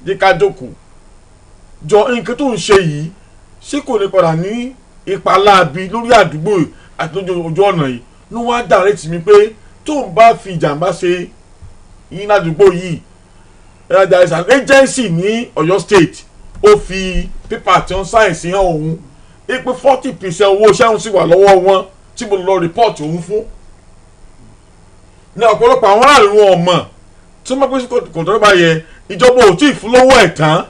jẹ́ ká jókòó jọ nǹkan tó ń ṣe yìí ṣé kò ní padà ní ipa láabi lórí àdúgbò àti lójú ojú ọ̀nà yìí ló wá direct mi pé tó ń bá fi ìjàmbá ṣe yín ládùúgbò yìí there is an agency ní Ọ̀yọ́ state ó fi pépà tí wọ́n sáyẹ̀nsì hàn òun pé 40% owó iṣẹ́ òun sì wà lọ́wọ́ wọn tí mo lọ rìpọ́ọ̀tì òun fún ní ọ̀pọ̀lọpọ̀ àwọn aráàlú wọn mọ̀ tí wọ́n bá pèsè kòtò bá yẹ ìjọba ò tí ì fún lọ́wọ́ ẹ̀ tán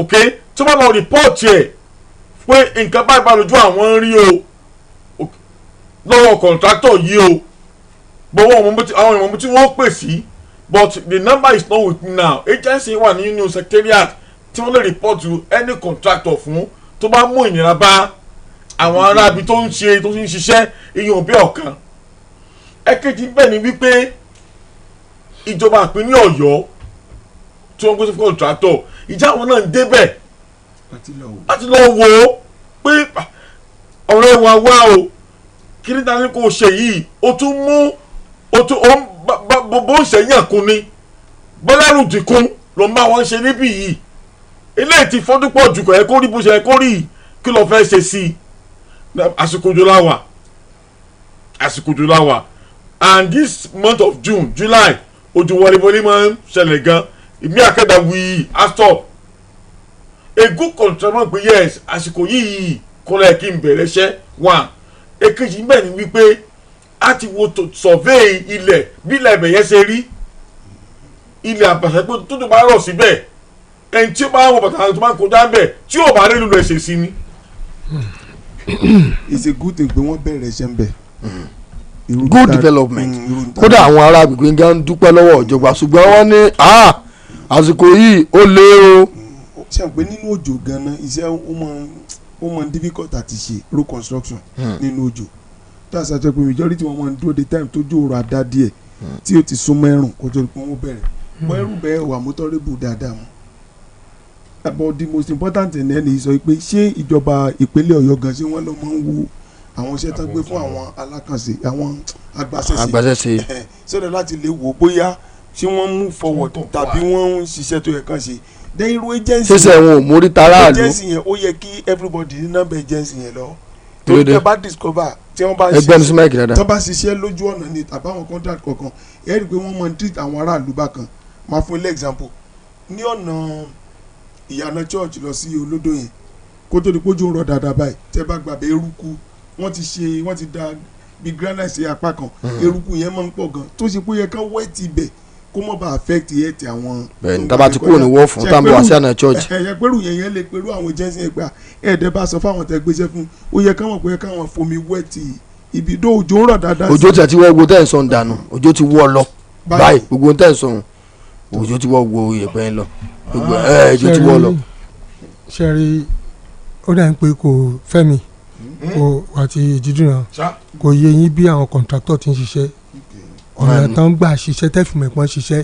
ok tí wọ́n bá lọ rìpọ́ọ̀tì ẹ̀ pé nǹkan báyìí bá lójú àwọn rí o lọ́wọ́ kọ̀ǹtrátọ̀ yìí o gbọ́wọ́ àwọn ìmọ̀ tí wọ́n pè sí but the number is not with me now agency wà ní new secretariat tí wọ́n lè report to any contractor fún tó bá mú ìnira bá àwọn aráàbí tó ń ṣiṣẹ́ ìyẹn bí ọ̀kan ẹ̀kejì bẹ́ẹ̀ ni wípé ìjọba ìpínlẹ̀ Ọ̀yọ́ tí wọ́n gbé fún contractor ìjà àwọn náà ń débẹ̀ láti lọ wò ó pé ọ̀rẹ́ wa wá o kí ní dání kò ṣe yìí o tún mú bó ń ṣẹ̀yìn kún ni bọ́lárù ti kún ló ń bá wọn ṣe níbí yìí eléyìí ti fọ́dún pọ̀ jù kọ̀ ẹ́ kó rí bó ṣe ẹ́ kó rí kí ló fẹ́ ṣe sí i àsìkò òjò láwà and this month of June July ojú wọlébọlé máa ń ṣẹlẹ̀ gan ìmí àkẹ́dà wí astop a good contract pé yes àsìkò yìí kọ́ lẹ́yìn kí n bẹ̀rẹ̀ iṣẹ́ one èkejì ń bẹ̀ ni wípé a ti wo survey ilẹ̀ bí ilẹ̀ ẹ̀bẹ̀ yẹn ṣe rí ilẹ̀ àbàṣẹ pé tó tó bá rọ̀ síbẹ̀ ẹni tí ó bá wọ bàtà tó bá kọjá ń bẹ̀ tí ó bá rí lulẹ̀ ṣe sí ni. it's a good thing pé wọ́n bẹ̀rẹ̀ iṣẹ́ ń bẹ̀. good development kódà àwọn ará agbègbè ń gán dúpẹ́ lọ́wọ́ ìjọba ṣùgbọ́n wọ́n ní àsìkò yìí ó lé o. ṣe àpè nínú òjò gan-an iṣẹ́ ó máa ń difficult àti ṣe road construction nínú òjò tó àṣà jẹ́ pé majority wọn máa ń dúró de time tó jó ọ̀rọ̀ àdá díẹ̀ tí ó ti súnmọ́ ẹ̀rùn kó tó di pé wọ́n bẹ̀rẹ̀ wọ́n ẹ̀rù bẹ́ẹ̀ wà mọ́tọ́rẹ́bù dáadáa mọ́. But the most important thing ẹni sọ pé ṣé ìjọba ìpínlẹ̀ Ọ̀yọ́ gan ṣé wọ́n lọ máa ń wo àwọn iṣẹ́ tán gbé fún àwọn alákànṣe àwọn agbáṣẹ́ṣe sọ́dọ̀ láti lè wò bóyá ṣé wọ́n move forward tàbí wọ́n ń ṣiṣẹ́ tó yẹ kàn ṣe. then irú agency ṣíṣe wọn ò mórí tara àlù agency yẹn ó yẹ kí everybody ní nọ́mbà agency yẹn lọ tó tẹ bá discover tí wọ́n bá ṣiṣẹ́ tó bá ṣiṣẹ́ lójú ọ̀nà ni àbáwọn contract kọ̀ọ̀kan ẹ rí i pé wọ́n máa ń treat àwọn aráàlú bákan máa fún ilé example ní ọ̀nà ìyànà church lọ sí olódò yẹn kó tó di pójú ń rọ dáadáa báyìí tẹ bá gbàgbé eruku wọ́n ti da bí granite sí apá kan eruku yẹn máa ń pọ̀ gan tó ṣe pé yẹ ká wẹ́ẹ̀tì ibẹ̀ kó mọ̀ bá affect ẹ̀tì àwọn. bẹ́ẹ̀ni tábà ti kúrò ní wọ́ọ̀ fún tábà wá sí àná church. ẹ̀yẹ pẹ̀lú yẹn lè pẹ̀lú àwọn agency yẹn gbà ẹ̀ẹ́dẹ́ bá sọ fáwọn tẹ gbéṣẹ́ fún ó yẹ káwọn pé káwọn fomi wẹ́ẹ̀tì ibìdó òjò ń rọ̀ dáadáa. òjò tí a ti wọ́ gbogbo tẹ̀ ń sọ dànù òjò ti wọ́ lọ báyìí gbogbo tẹ̀ ń sọ òjò ti wọ́ gbogbo ìyẹ̀pẹ̀ ń lọ gbogbo òjò ti wọ́ lọ. sẹ́rí ó dà ń pé kò fẹ́mi kò àti ìjídùn náà kò yé yín bí àwọn contractor ti ń ṣiṣẹ́ ọ̀nà tán ń gbà ṣiṣẹ́ tẹ́fùmọ̀ ẹ̀pọ̀n ṣiṣẹ́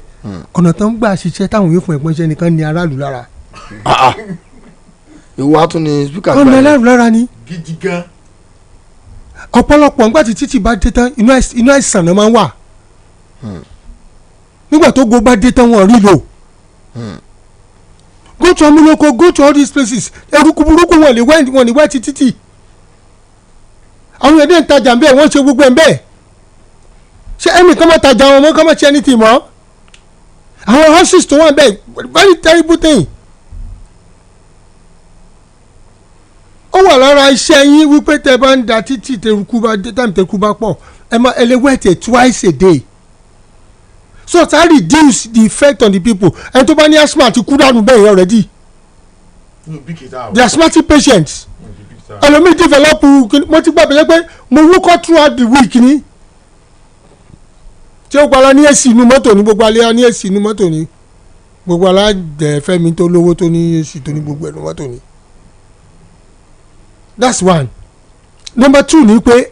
ọ̀nà tán ń gbà ṣiṣẹ́ táwọn yóò fún ẹ̀pọ̀n ṣiṣẹ́ nìkan ní aráàlú lára. ìwà tún ni spíkà gbà yẹn ọ̀nà aráàlú lára ni. gidi gan. ọ̀pọ̀lọpọ̀ nígbà tí títì bá dé tán inú àìsàn náà máa ń wà nígbà tó go bá dé tán wọn rí lò go to amúlòkó go to all these places eruku burúkú wọn lè wá títì àwọn èdè ń tajà ń bẹ́ẹ̀ wọ́n ṣe gbogbo ẹ̀ ń bẹ́ẹ̀ ṣé ẹnì kan máa tajà wọn mọ́ kán máa ṣe anything mọ́ àwọn horses tó wà bẹ́ẹ̀ very terrible thing ó wà lára iṣẹ́ yín wípé tẹ́ bá ń da títì tẹ̀rùkú bá dé tàbí tẹ̀rùkú bá pọ̀ ẹ máa ẹlẹ́wẹ̀tẹ̀ twice a day so that reduce the effect on the people ẹni tó bá ní asthma ti kú dànù bẹ́ẹ̀ already they are asthmatic patients ẹlòmíì develop mo ti gbàgbé pé mo wúkọ́ throughout the week ni tí ó gbala ní èsì inú mọ́tò ní gbogbo alẹ́ ní èsì inú mọ́tò ní gbogbo alájẹ fẹ́mi tó lówó tó ní èsì tó ní gbogbo ẹ̀nu mọ́tò ní. That's one. Number two ni pé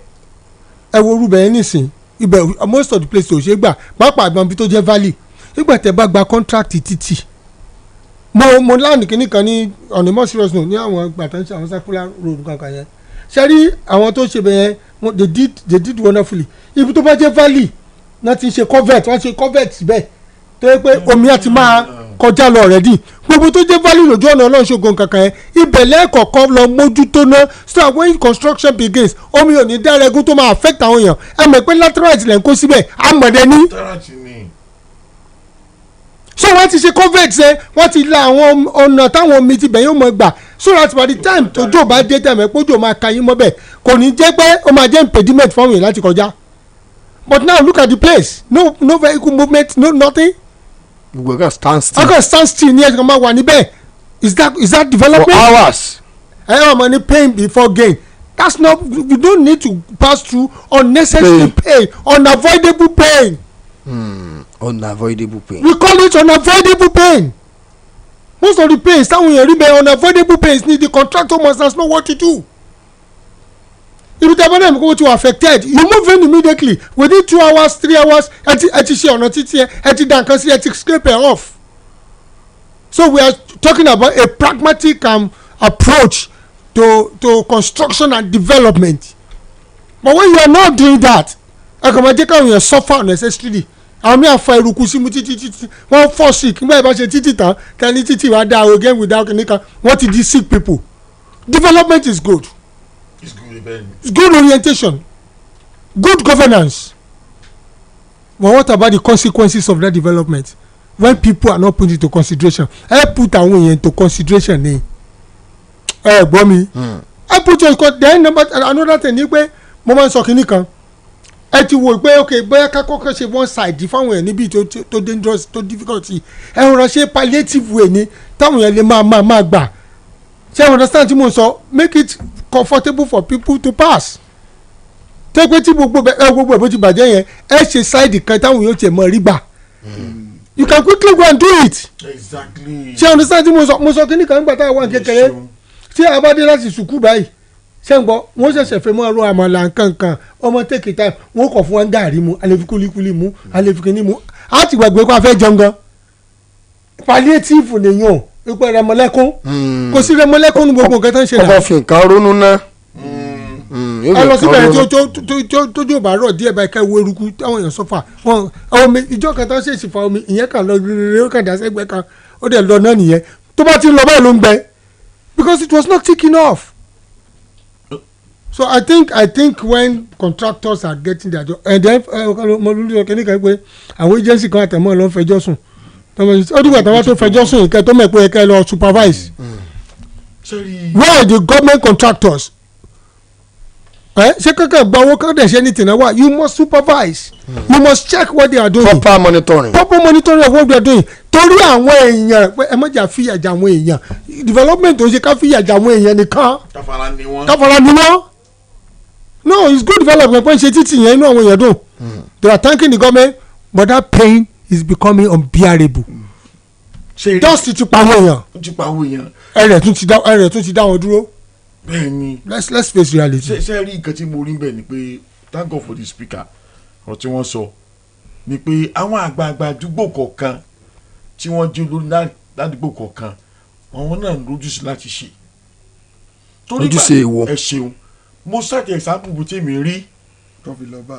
ẹ wo orúbẹ̀ yẹn nísìn ibẹ̀ most of the place ò ṣe gbà pápá àgbọn bí tó jẹ́ valley nígbà tẹ́ bá gba contract títì mo láàánú kínní kan ní on a more serious note ní àwọn gbàtàn ṣe àwọn circular road kankan yẹn ṣe rí àwọn tó ṣe bẹ́ẹ̀ they did wonderfully ibi tó bá jẹ́ valley náà ti ṣe covert wọ́n ṣe covert síbẹ̀ tó yẹ pé omi àti máa kọjá lọ already gbogbo tó jẹ́ valley lójú ọ̀nà ọlọ́ṣogun kankan yẹn ibẹ̀ lẹ́ẹ̀kọ̀ọ̀kan lọ mójútó náà so that when construction begins omi ò ní dárẹ́gún tó máa affect àwọn èèyàn ẹ mọ̀ pé laterite lẹ́ ń kó síbẹ̀ àmọ̀dẹ ní. so wọ́n ti ṣe covert ṣe wọ́n ti la àwọn ọ̀nà táwọn omi ti bẹ̀ yóò mọ̀ gbà so that by the time tójò bá dé tẹ̀mẹ̀ pójò máa ka yín mọ́bẹ̀ kò ní jẹ́ pé ó máa jẹ́ impediment fún àwọn èèyàn láti kọjá but now look at the place no vehicle movement no nothing. we gats stand still. I gats stand still ní ẹ̀ka máa wà níbẹ̀ is that development. for hours. ẹ yọ money pain before gain that's not you don't need to pass through unnecessary pain unavoidable pain. Unavoidable pain. we call it unavoidable pain. most of the pains táwọn èèyàn rí bẹ́ẹ̀ unavoidable pains ni the contractor must know what to do. ibi tí a bá dẹ̀ mi kó ti were affected you move in immediately within 2 hours 3 hours ẹ ti ṣe ọ̀nà títí ẹ ti dàn kan sí ẹ ti scrape it off. So we are talking about a pragmatic approach to construction and development. But when you are not doing that ẹ kàn máa jẹ́ káwọn èèyàn suffer unnecessarily àwọn mìíràn fa eruku sí mu títí wọ́n fall sick nígbà ìbá ṣe títí tán kẹ́ni títí wàá dá again without kìnìkan wọ́n ti di sick people. Development is good. It's good orientation, good governance. But what about the consequences of that development when people are not put into consideration? I put àwọn èèyàn into consideration ni ẹ gbọ́ mi. I put your then another thing ni pé mo máa ń sọ kínní kan ẹ ti wò pé ok bóyá ká kọ́kọ́ ṣe one side fáwọn èèyàn níbi tó dangerous tó difficult ẹ rọra ṣe palliative way ni táwọn èèyàn lè máa gbà ṣé ẹ understand tí mo sọ make it comfortable for people to pass tẹ́ pé tí gbogbo ẹ̀ bó ti bàjẹ́ yẹn ẹ ṣe side kan táwọn yóò tiẹ̀ mọ̀ rí gbà you can quickly go and do it. Exactly. ṣé ẹ understand tí mo sọ kí ni kan nígbà tá a wà kékeré tí a bá dé láti sùkúù báyìí ṣé ń gbọ́ wọ́n ṣẹ̀ṣẹ̀ fẹ́ mọ́ ọ̀rọ̀ àmàlà nǹkan ọmọ take time wọ́n kọ̀ fún wọn gàrí mu alẹ́ fi kúlíkúlí mu alẹ́ fi kíní mu á ti gbàgbé kó a fẹ́ jẹun gan palliative nìyẹn ipò rẹmọlẹ́kún kò sí rẹmọlẹ́kún ní gbogbo nǹkan tó ń ṣe náà. ọkọ̀ fi nǹkan ronú náà. ẹ lọ síbẹ̀ tójú bá rọ̀ díẹ̀ báyìí ká wo eruku táwọn èèyàn sọ́fà wọn omi ìjọ kan tó ń ṣèṣì fa omi ìyẹn kan lọ rere ó kàn dá sẹ́gbẹ́ kan ó dẹ̀ lọ náà nìyẹn tó bá ti lọ báyìí ló ń gbẹ because it was not thick enough. So I think when contractors are getting their job and then mo lórí ọkẹ nìkan pé àwọn agency kan àtẹ̀mọ́ ló ń fẹjọ́ sùn ó dìgbà tí wọ́n tó fẹjọ́ sùn ìkẹ́ tó mọ̀ pé ẹ̀ka ẹ̀ lọ supervise. Where are the government contractors? Ṣé kankan gba owó kan dẹ̀ ṣe ní tìǹbà you must supervise. You must check what they are doing. Proper monitoring of what they are doing. Torí àwọn èèyàn ẹ má jà fìyà jà àwọn èèyàn development ò ṣe ká fìyà jà àwọn èèyàn nìkan. Káfàrà ni wọ́n. No, it's good development pé ṣe títì yẹn inú àwọn èèyàn dùn. They are thanking the government but that pain is becoming unbearable. Just ti pa àwọn èèyàn. ẹrẹ̀ tún ti dá wọn dúró. bẹ́ẹ̀ni. let's face reality. ṣe rí nǹkan tí mo rí bẹ́ẹ̀ ni pé thank God for the speaker ọ̀rọ̀ tí wọ́n sọ ni pé àwọn àgbààgbà àdúgbò kọ̀ọ̀kan tí wọ́n jẹ́ olórí ládùúgbò kọ̀ọ̀kan àwọn náà lójúṣe láti ṣe. ojúṣe èwo. ẹ ṣeun mo ṣàjẹ́ example bó tí mi rí. tó fi lọ bá.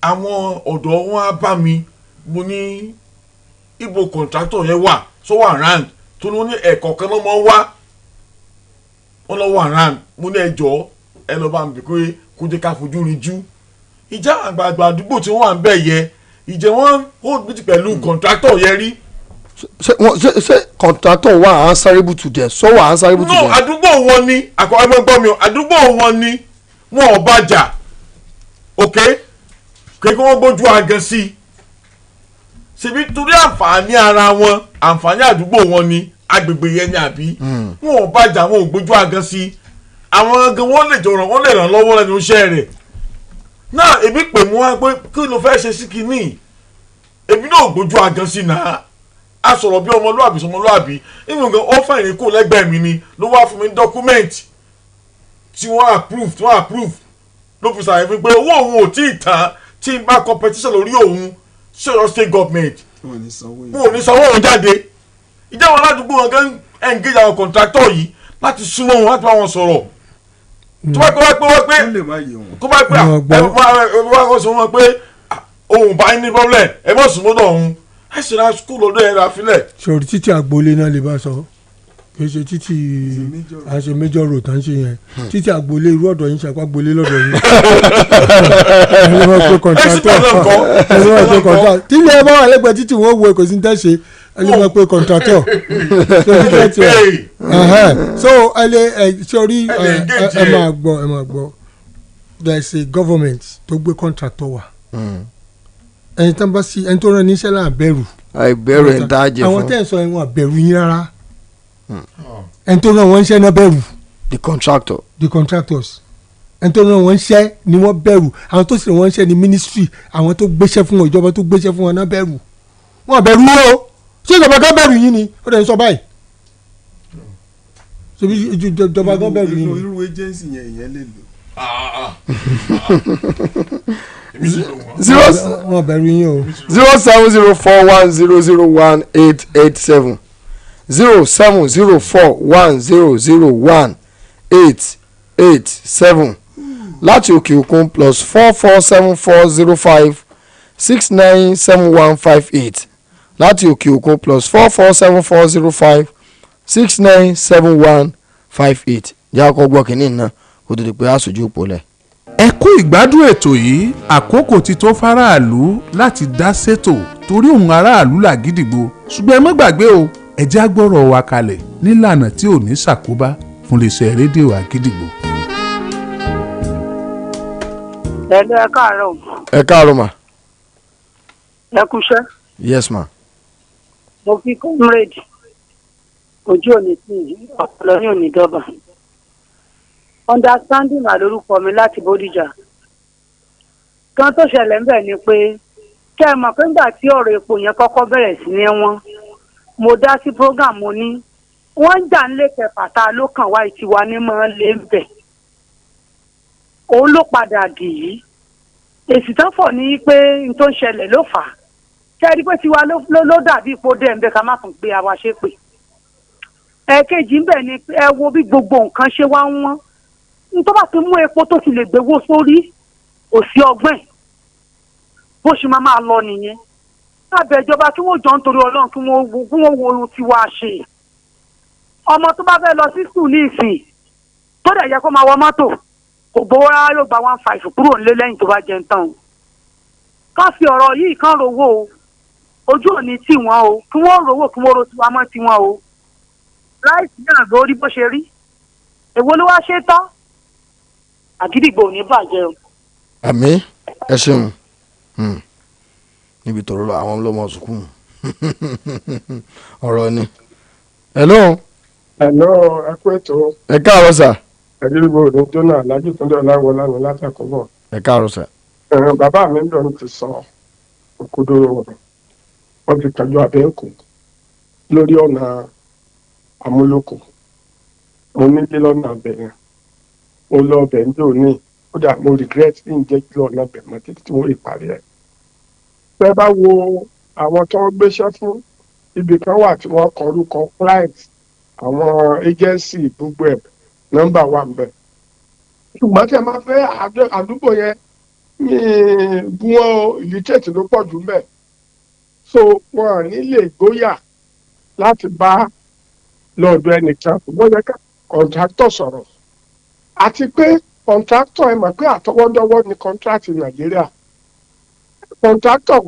àwọn ọ̀dọ́ wọn á bá mi mo ní ibo contractor yẹn wà so wà round tó ní wọ́n ní ẹ̀kọ́ kan ló mọ́ wá wọ́n lọ́ wà round mo ní ẹjọ́ ẹ lọ́ bá mi bí pé kó jẹ́ ká fojú rin jú ìjà àgbààgbà àdúgbò tí wọ́n wà ń bẹ̀ yẹ ìjẹ́ wọ́n hold meeting pẹ̀lú contractor yẹn rí. ṣe contractor wà answerable to them so wà answerable to them. no àdúgbò wọn ni àkọ́kọ́ gbọ́ mi o àdúgbò wọn ni wọn ò bá jà ok kékeré wọn gbójú àgàn sí i ṣebí torí àǹfààní ara wọn àǹfààní àdúgbò wọn ni agbègbè yẹn ni àbí wọn ò bàjẹ́ àwọn ò gbójú agan sí àwọn gan wọ́n lè ràn lọ́wọ́ lẹ́nu iṣẹ́ rẹ̀ náà èmi pè mú wa pé kí ló fẹ́ ṣe sí kinní èmi náà gbójú agan sí náà a sọ̀rọ̀ bí ọmọlúàbí sọmọlúàbí nínú gan ó fẹ́ ìrìnkù lẹ́gbẹ̀ẹ́ mi ni ló wá fún mi dọ́kúmẹ́ǹtì tí wọ́n approve ló fi ṣàyẹ̀ fún pé owó òun ò tí ì tán tí n bá competition lórí òun ṣọ̀rọ̀ state government wọn ò ní sanwó òun jáde ìjọba aládùúgbò wọn gan engage àwọn contractor yìí láti súnmọ́ wọn láti bá wọn sọ̀rọ̀ tó bá pé kó bá pé wọ́n sọ wọn pé òun bá ní problem ẹ mọ̀ sùn mọ́dọ̀ òun ẹ sì ra school lọ́dọ̀ ẹ ra filẹ̀. sọ̀rọ̀ títí àgbolé náà lè bá sọ kì í ṣe títí àṣẹ major road tá ń ṣe yẹn títí àgbolé irú ọ̀dọ̀ yín ṣàpá àgbolé lọ́dọ̀ yín. ẹni wọ́n pe contractor tí ilé ẹ bá wà lẹ́gbẹ̀ẹ́ títí wọ́n wo èkó sí ń tẹ̀sẹ̀ ẹni wọ́n pe contractor. so sọrí ẹ máa gbọ́ there is a government tó gbé contractor wà ẹni tó ń bá sí ẹni tó rán níṣẹ́ náà bẹ̀rù. àìbẹ̀rù ẹ̀ ń tá a jẹ fún. àwọn tẹ́ ẹ̀ sọ ẹ̀wọ̀n àbẹ̀rù yín rárá ẹni tó rán wọn ṣẹ́ náà bẹ̀rù. the contractors. ẹni tó rán wọn ṣẹ́ ni wọ́n bẹ̀rù àwọn tó sì rán wọn ṣẹ́ ni ministry àwọn tó gbéṣẹ́ fún wọn ìjọba tó gbéṣẹ́ fún wọn náà bẹ̀rù. wọn bẹ̀rù yín o ṣé ìjọba kan bẹ̀rù yín ni ó dẹ̀ ń sọ báyìí. ṣebí ìjọba kan bẹ̀rù yín ni. irú agency yẹn ìyẹn lè lò. wọn bẹ̀rù yín o. 07041001887 07041001887 láti òkè òkun +447405697158 láti òkè òkun +447405697158 jẹ́ àkọ́gbọ́ kìíní náà kó tó di pé aṣojú òpó lẹ̀. ẹ kú ìgbádùn ètò yìí àkókò ti tó faraàlú láti dá sétò torí òun aráàlú làgídìgbò ṣùgbọ́n ẹ má gbàgbé o ẹ jẹ́ á gbọ́rọ̀ wa kalẹ̀ nílànà tí ò ní ṣàkóbá fún iléeṣẹ́ rédíò àgídìgbò. ẹ káàárọ̀. ẹ káàárọ̀ mà. ẹ kúṣẹ́. yes ma. mo fi comrade ojú òní sí ọpọlọ ní òní dọ́bà understanding mà lórúkọ mi láti Bódìjà kan tó ṣẹlẹ̀ ńbẹ̀ ni pé kẹ́ ẹ mọ̀ pé nígbà tí ọ̀rọ̀ epo yẹn kọ́kọ́ bẹ̀rẹ̀ sí ní wọ́n mo dá sí program mo ní wọ́n ń jà ń lé kẹfà tá a ló kàn wá ìtiwa ní mọ́ lé ń bẹ̀ òun ló padà dì í èsì tán fọ̀ ní pé n tó ń ṣẹlẹ̀ ló fà á kẹ́rí pé tiwa ló dàbí ipò dẹ̀ ń bẹ ká má tún gbé àwa ṣe pé ẹ̀ẹ̀kejì ń bẹ̀ ni ẹ wo bí gbogbo nǹkan ṣe wá ń wọ́n n tó bá ti mú epo tó ti lè gbéwó sórí kò sí ọgbọ́n bó ṣe máa lọ nìyẹn lábẹ́ ìjọba kí wọ́n jọ ń torí Ọlọ́run kí wọ́n wo ohun tí wàá ṣe ọmọ tó bá fẹ́ lọ sí skul ní ìsìn tó dẹ̀ yẹ kó máa wọ mọ́tò kò gbowó rárá yóò gba 1.5 kúrò nílé lẹ́yìn tó bá jẹun tán o ká fi ọ̀rọ̀ yìí kán rówó o ojú òní tì wọ́n o kí wọ́n rówó kí wọ́n ro tiwa mọ́ tiwọn o ráìsì náà lórí bó ṣe rí èwo ló wá ṣe tán àgídìgbò ò ní bàjẹ́ o. àmín ẹ ṣeun níbi tọrọ àwọn ọlọmọ sùkúù ọ̀rọ̀ ni. hello. ẹ kú ètò. ẹ káàárọ̀ sà. àgídìgbò ní jóná alájú tó ń dọ̀ láwọ lánàá látàkùnbọ̀. ẹ káàárọ̀ sà. bàbá mi ń dọ̀ ti sọ òkodoro wọn ti tọ́jú abẹ́ǹkù lórí ọ̀nà amúlòkù mo nílé lọ́nà abẹ́yẹn mo lọ ọbẹ̀ ń dò ní kódà mo regret ní jẹ́ kí ọ̀nà abẹ́ mọ́ títí tí wọ́n rí parí ẹ̀. bẹ́ẹ̀ bá wo àwọn tó ń gbéṣẹ́ fún ibì kan wà tí wọ́n kọ orúkọ client àwọn agency gbogbo ẹ̀ nọ́mbà wà ń bẹ̀. ṣùgbọ́n tí a máa fẹ́ àdúgbò yẹn ní buwọ́ illiterate ló pọ̀ jù ń bẹ̀. so wọn ní lè gbóyà láti bá lọ́ọ̀dọ̀ ẹnìkan wọ́n yẹ ká kọ̀ǹtráktọ̀ sọ̀rọ̀ àti pé kọ̀ǹtráktọ̀ ẹ mọ̀ pé àtọwọ́dọ́wọ́ ni kọ́ńtráàtì Nàìjíríà kọ̀ǹtráktọ̀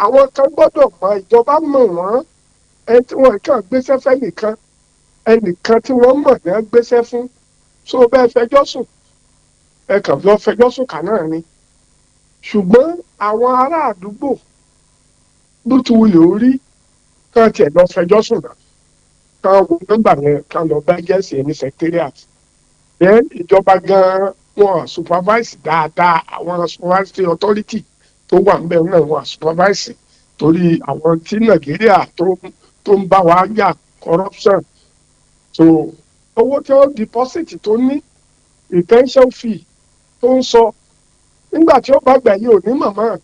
àwọn kan gbọ́dọ̀ mọ ìjọba mọ̀ wọ́n ẹni tí wọ́n kàn gbéṣẹ́ fẹ́ ẹnìkan tí wọ́n mọ̀ ní gbéṣẹ́ fún so bẹ́ẹ̀ fẹjọ́ sùn ẹ kàn lọ fẹjọ́ sùn kà náà ni ṣùgbọ́n àwọn ará àdúgbò bó ti wulẹ̀ orí kàn tiẹ̀ lọ fẹjọ́ sùn náà kan wo nọ́mbà yẹn kan lọ bá agency yẹn ní secretariat then ìjọba gan wọn supervise dáadáa àwọn supervisory authority tó wà ń bẹ̀ náà wọn supervise torí àwọn tí Nàìjíríà tó ń bá wa yà corruption so owó tí wọ́n deposit tó ní retention fee tó ń sọ nígbà tí ó bá gbà yìí ò ní màmá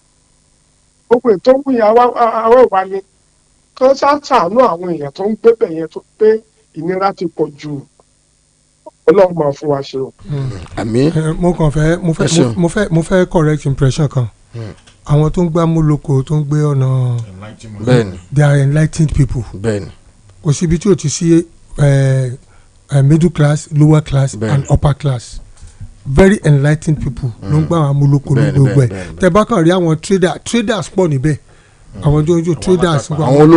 gbogbo ètò ń wúyà àwọn ìwà ni kán ṣàánú àwọn èèyàn tó ń gbébẹ̀ yẹn tó pé ìnira ti pọ̀ jù Ọlọ́run máa fún wa ṣe o. àmín. mo fẹ́ correct impression kan àwọn tó ń gbá múlòkó tó ń gbé ọ̀nà bẹ́ẹ̀ni they are enlightened people bẹ́ẹ̀ni kò síbi tí o ti sí middle class lower class and upper class very enlightened people ló ń gbá àwọn amúlòkó ní gbogbo ẹ̀ tẹ́ bá kàn rí àwọn traders pọ̀ níbẹ̀ àwọn jọjọ traders àwọn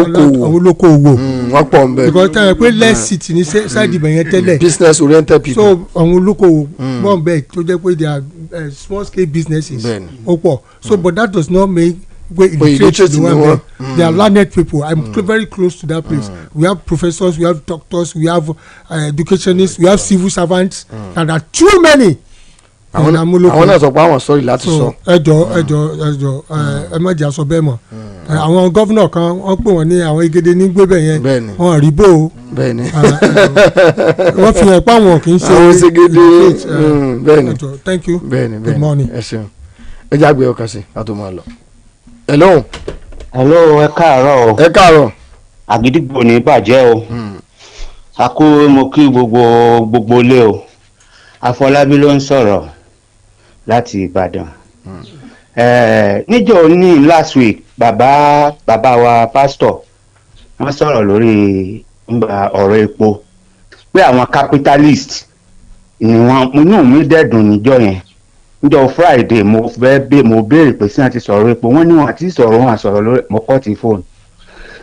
olókoòwò wọ́n pọ̀ nbẹ. because tẹ́ ẹ pé less city ní side ibẹ̀ yẹn tẹ́lẹ̀ business oriented people. so àwọn olókoòwò pọ̀ nbẹ tó jẹ́ pé they are small scale businesses ó pọ̀ so but that does not make wey illiterate the one there they are learned people I'm very close to that place we have professors we have doctors we have educationists we have civil servants and there are too many. àwọn náà sọ pé àwọn sọrí láti sọ. ẹjọ ẹ má jà sọ bẹ́ẹ̀ mọ́ àwọn gọ́vnọ̀ kan wọ́n pè wọ́n ní àwọn Egede ní gbébẹ̀ yẹn wọ́n rí bò ó wọ́n fi hàn pé àwọn kì í ṣe àwọn Ṣègede bẹ́ẹ̀ni thank you good morning. ẹ ṣeun ẹ jágbe ọkàn sí ká tó máa lọ. hello. ẹ káàárọ̀ o. ẹ káàárọ̀. Àgídìgbò ní bàjẹ́ o àkó mo kí gbogbo ilé o Afọlábí ló ń sọ̀rọ̀ láti Ìbàdàn. Níjọ́ ní last week bàbá wa pastor wọ́n sọ̀rọ̀ lórí ọ̀rọ̀ epo pé àwọn capitalist ni wọ́n inú mi dẹ̀dùn níjọ́ yẹn níjọ́ Friday mo béèrè pé sí àti sọ̀rọ̀ epo wọ́n ní wọn àti sọ̀rọ̀ wọn àsọ̀rọ̀ lórí mọ́kọ́tì fóònù.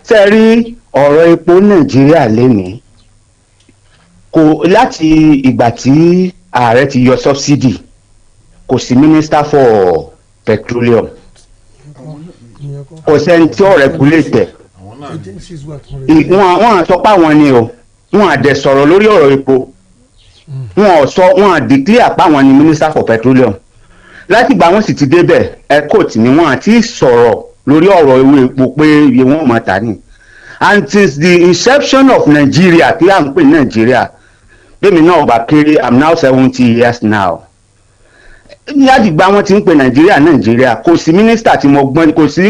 ṣe rí ọ̀rọ̀ epo Nàìjíríà lénìí kò láti ìgbà tí ààrẹ ti yọ subsidy kò sí minister for petroleum kò sẹ́ni tí ó regulate wọ́n sọ pé àwọn ni o wọ́n àdẹ sọ̀rọ̀ lórí ọ̀rọ̀ epo wọ́n declare pé àwọn ni minister for petroleum láti ìgbà wọ́n sì ti débẹ̀ ECOT ni wọ́n àti sọ̀rọ̀ lórí ọ̀rọ̀ owó epo pé iye wọn máa tà ní and since the inception of Nigeria tí à ń pè Nigeria bẹ́ẹ̀ni náà bá kéré I'm now 70 years now láti gba wọn ti ń pe Nàìjíríà kò sí mínísítà tí mo gbọ́n kò sí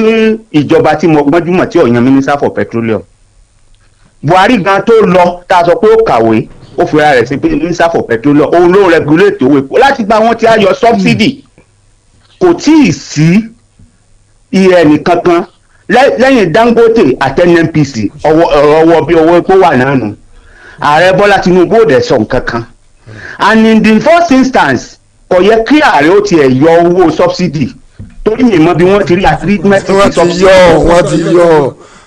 ìjọba tí mo gbọ́njúmọ̀ tí ó yan mínísítà for petroleum Buhari gan tó lọ tá a sọ pé ó kàwé ó fi ara rẹ̀ sí pé mínísítà for petroleum òun ló regulate owó epo láti gba wọn tí a yọ subsidy kò tí ì sí iye ẹnìkankan lẹ́yìn Dangote àti NNPC ọwọ́ bí owó epo wà náà nù ààrẹ Bọ́lá Tinubu ò dẹ̀ sọ nǹkan kan and in the first instance kò yẹ kí ààrẹ ó tiẹ̀ yọ owó subsidy torí mi mọ bí wọ́n ti rí agreement wọ́n ti yọ